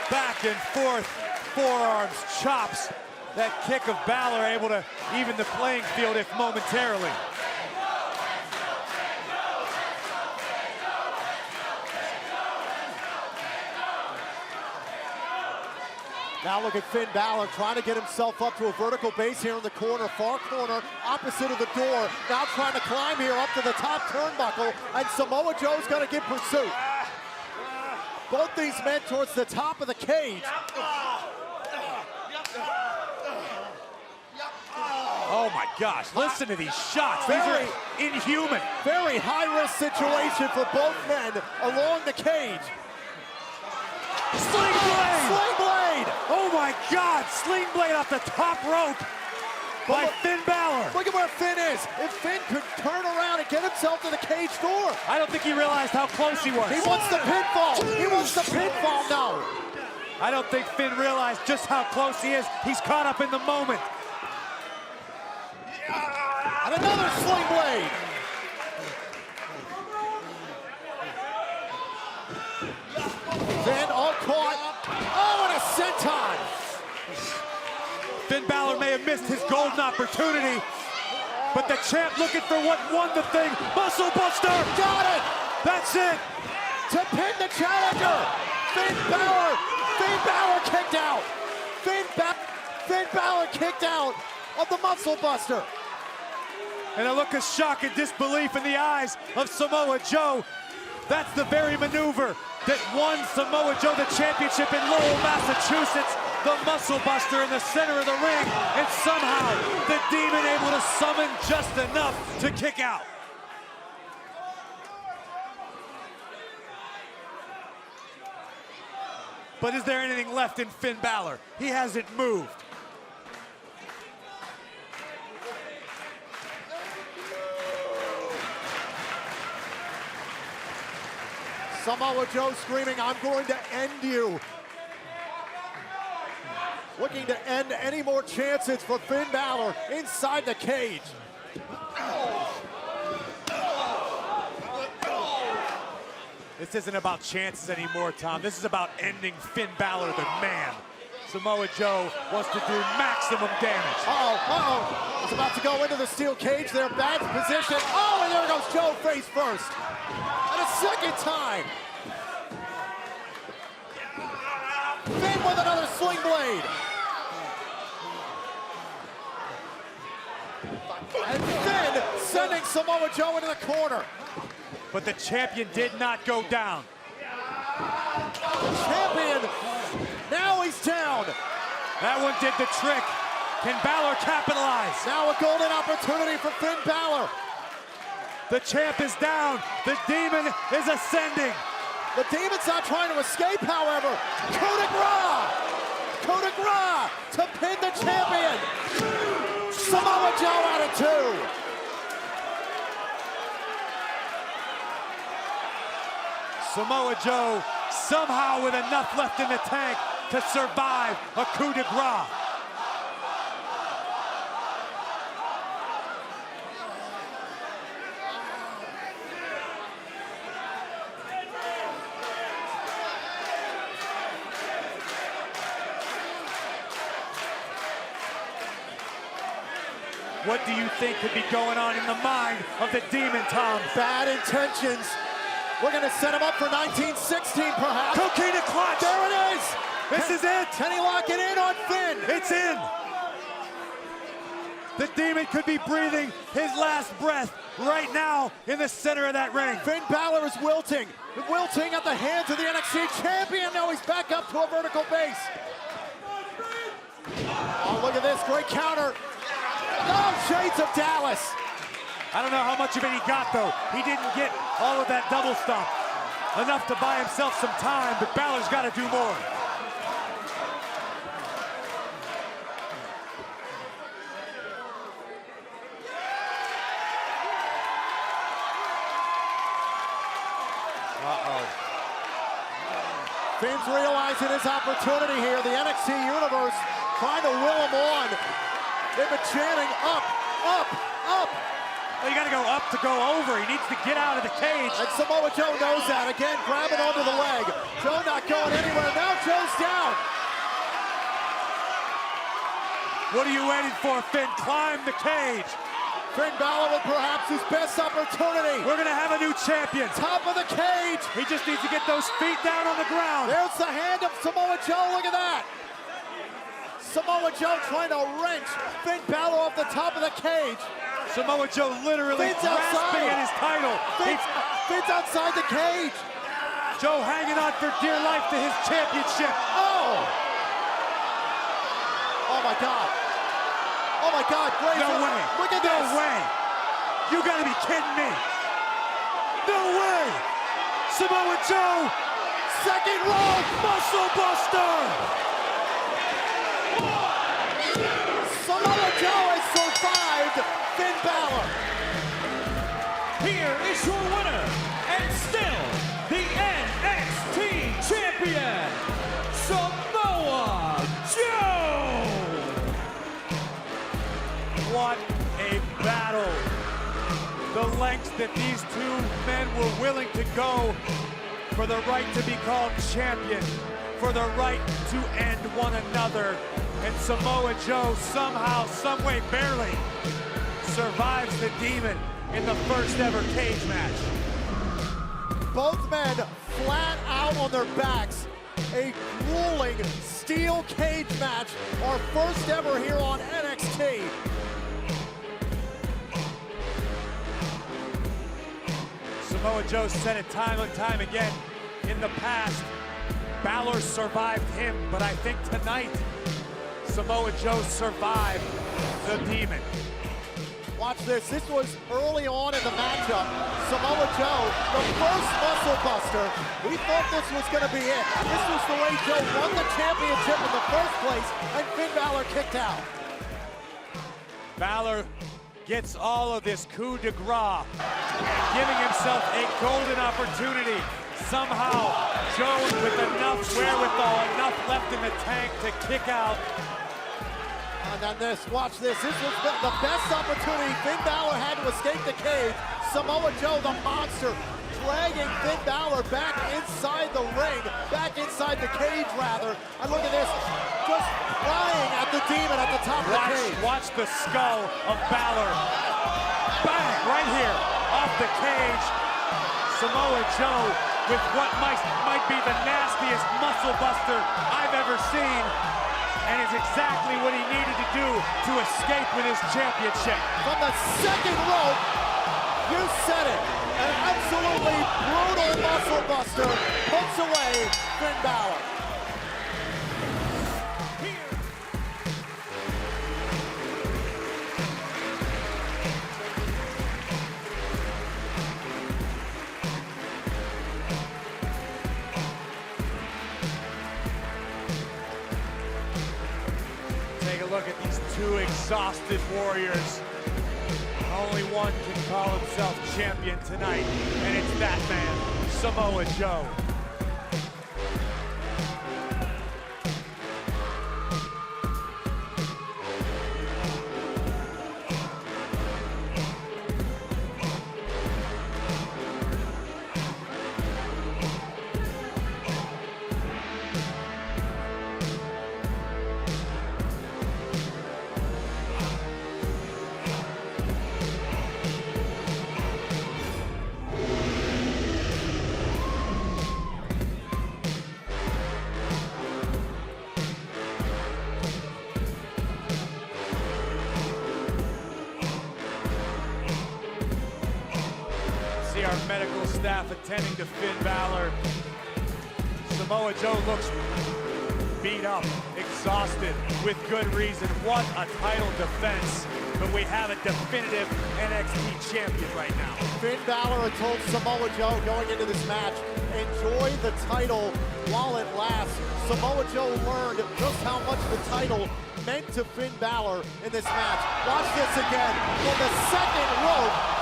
Back and forth, forearms, chops. That kick of Balor able to even the playing field if momentarily. Now look at Finn Balor trying to get himself up to a vertical base here in the corner, far corner, opposite of the door. Now trying to climb here up to the top turnbuckle, and Samoa Joe's going to get pursuit. Both these men towards the top of the cage. Oh my gosh, listen to these shots. These are inhuman. Very high-risk situation for both men along the cage. Sling blade! Sling blade! Oh my God, sling blade off the top rope by Finn Balor. Look at where Finn is. If Finn could turn around and get himself to the cage door. I don't think he realized how close he was. He wants the pinfall. He wants the pinfall now. I don't think Finn realized just how close he is. He's caught up in the moment. And another sling blade. Finn all caught. Oh, and a senton. Finn Balor may have missed his golden opportunity, but the champ looking for what won the thing. Muscle Buster! Got it! That's it! To pin the challenger! Finn Balor kicked out! Finn Balor kicked out of the Muscle Buster! And a look of shock and disbelief in the eyes of Samoa Joe. That's the very maneuver that won Samoa Joe the championship in Lowell, Massachusetts. The Muscle Buster in the center of the ring, and somehow the Demon able to summon just enough to kick out. But is there anything left in Finn Balor? He hasn't moved. Samoa Joe screaming, "I'm going to end you." looking to end any more chances for Finn Balor inside the cage. This isn't about chances anymore, Tom. This is about ending Finn Balor, the man. Samoa Joe wants to do maximum damage. Uh-oh. He's about to go into the steel cage there. Bad position. Oh, and there goes Joe face first. And a second time. Finn with another sling blade. And Finn sending Samoa Joe into the corner. But the champion did not go down. Champion, now he's down. That one did the trick. Can Balor capitalize? Now a golden opportunity for Finn Balor. The champ is down. The demon is ascending. The demon's not trying to escape, however. Coup de grace! Coup de grace to pin the champion. Samoa Joe out of 2. Samoa Joe somehow with enough left in the tank to survive a coup de grace. What do you think could be going on in the mind of the demon, Tom? Bad intentions. We're going to set him up for 1916, perhaps. Coquina clutch. There it is. This is it. Can he lock it in on Finn? It's in. The demon could be breathing his last breath right now in the center of that ring. Finn Balor is wilting. Wilting at the hands of the NXT champion. Now he's back up to a vertical base. Oh, look at this. Great counter. Oh, shades of Dallas. I don't know how much of it he got, though. He didn't get all of that double stomp. Enough to buy himself some time, but Balor's got to do more. Uh-oh. Finn's realizing his opportunity here. The NXT Universe trying to will him on. They've been chanting up, up, up. Well, you got to go up to go over. He needs to get out of the cage. And Samoa Joe knows that. Again, grabbing onto the leg. Joe not going anywhere. Now Joe's down. What are you waiting for, Finn? Climb the cage. Finn Balor with perhaps his best opportunity. We're going to have a new champion. Top of the cage. He just needs to get those feet down on the ground. There's the hand of Samoa Joe. Look at that. Samoa Joe trying to wrench Finn Balor off the top of the cage. Samoa Joe literally grasping at his title. Finn's outside the cage. Joe hanging on for dear life to his championship. Oh! Oh my God. Oh my God, Graves. No way. Look at no this. No way. You gotta be kidding me. No way. Samoa Joe. Second rope. Muscle Buster. Samoa Joe has survived Finn Balor. Here is your winner, and still the NXT champion, Samoa Joe. What a battle. The lengths that these two men were willing to go for the right to be called champion, for the right to end one another. And Samoa Joe somehow, someway, barely survives the demon in the first ever cage match. Both men flat out on their backs. A grueling steel cage match. Our first ever here on NXT. Samoa Joe said it time and time again in the past. Balor survived him, but I think tonight Samoa Joe survived the demon. Watch this. This was early on in the matchup. Samoa Joe, the first muscle buster. We thought this was going to be it. This was the way Joe won the championship in the first place, and Finn Balor kicked out. Balor gets all of this coup de grace, giving himself a golden opportunity Somehow, Jones with enough wherewithal, enough left in the tank to kick out. And then this, watch this. This was the best opportunity Finn Balor had to escape the cage. Samoa Joe, the monster, dragging Finn Balor back inside the ring, back inside the cage, rather. And look at this, just flying at the demon at the top of the cage. Watch the skull of Balor. Bang, right here, off the cage. Samoa Joe with what might be the nastiest muscle buster I've ever seen. And it's exactly what he needed to do to escape with his championship. From the second rope, you said it. An absolutely brutal muscle buster puts away Finn Balor. Take a look at these two exhausted warriors. Only one can call himself champion tonight, and it's that man, Samoa Joe. Our medical staff attending to Finn Balor. Samoa Joe looks beat up, exhausted, with good reason. What a title defense, but we have a definitive NXT champion right now. Finn Balor had told Samoa Joe going into this match, enjoy the title while it lasts. Samoa Joe learned just how much the title meant to Finn Balor in this match. Watch this again. From the second rope,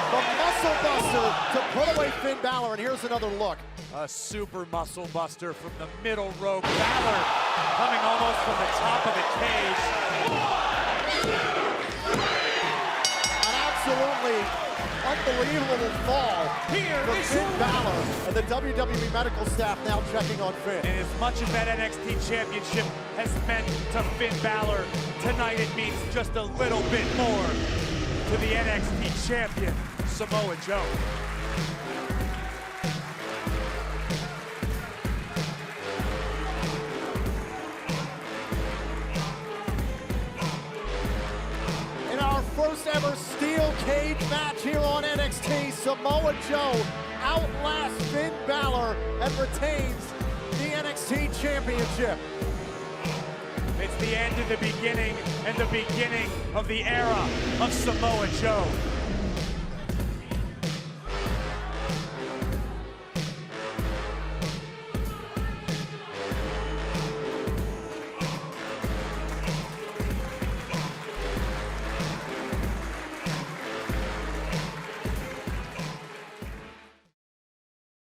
the muscle buster to put away Finn Balor, and here's another look. A super muscle buster from the middle rope. Balor coming almost from the top of the cage. An absolutely unbelievable fall for Finn Balor, and the WWE medical staff now checking on Finn. And as much as that NXT championship has meant to Finn Balor, tonight it means just a little bit more to the NXT champion, Samoa Joe. In our first ever steel cage match here on NXT, Samoa Joe outlasts Finn Balor and retains the NXT championship. It's the end of the beginning and the beginning of the era of Samoa Joe.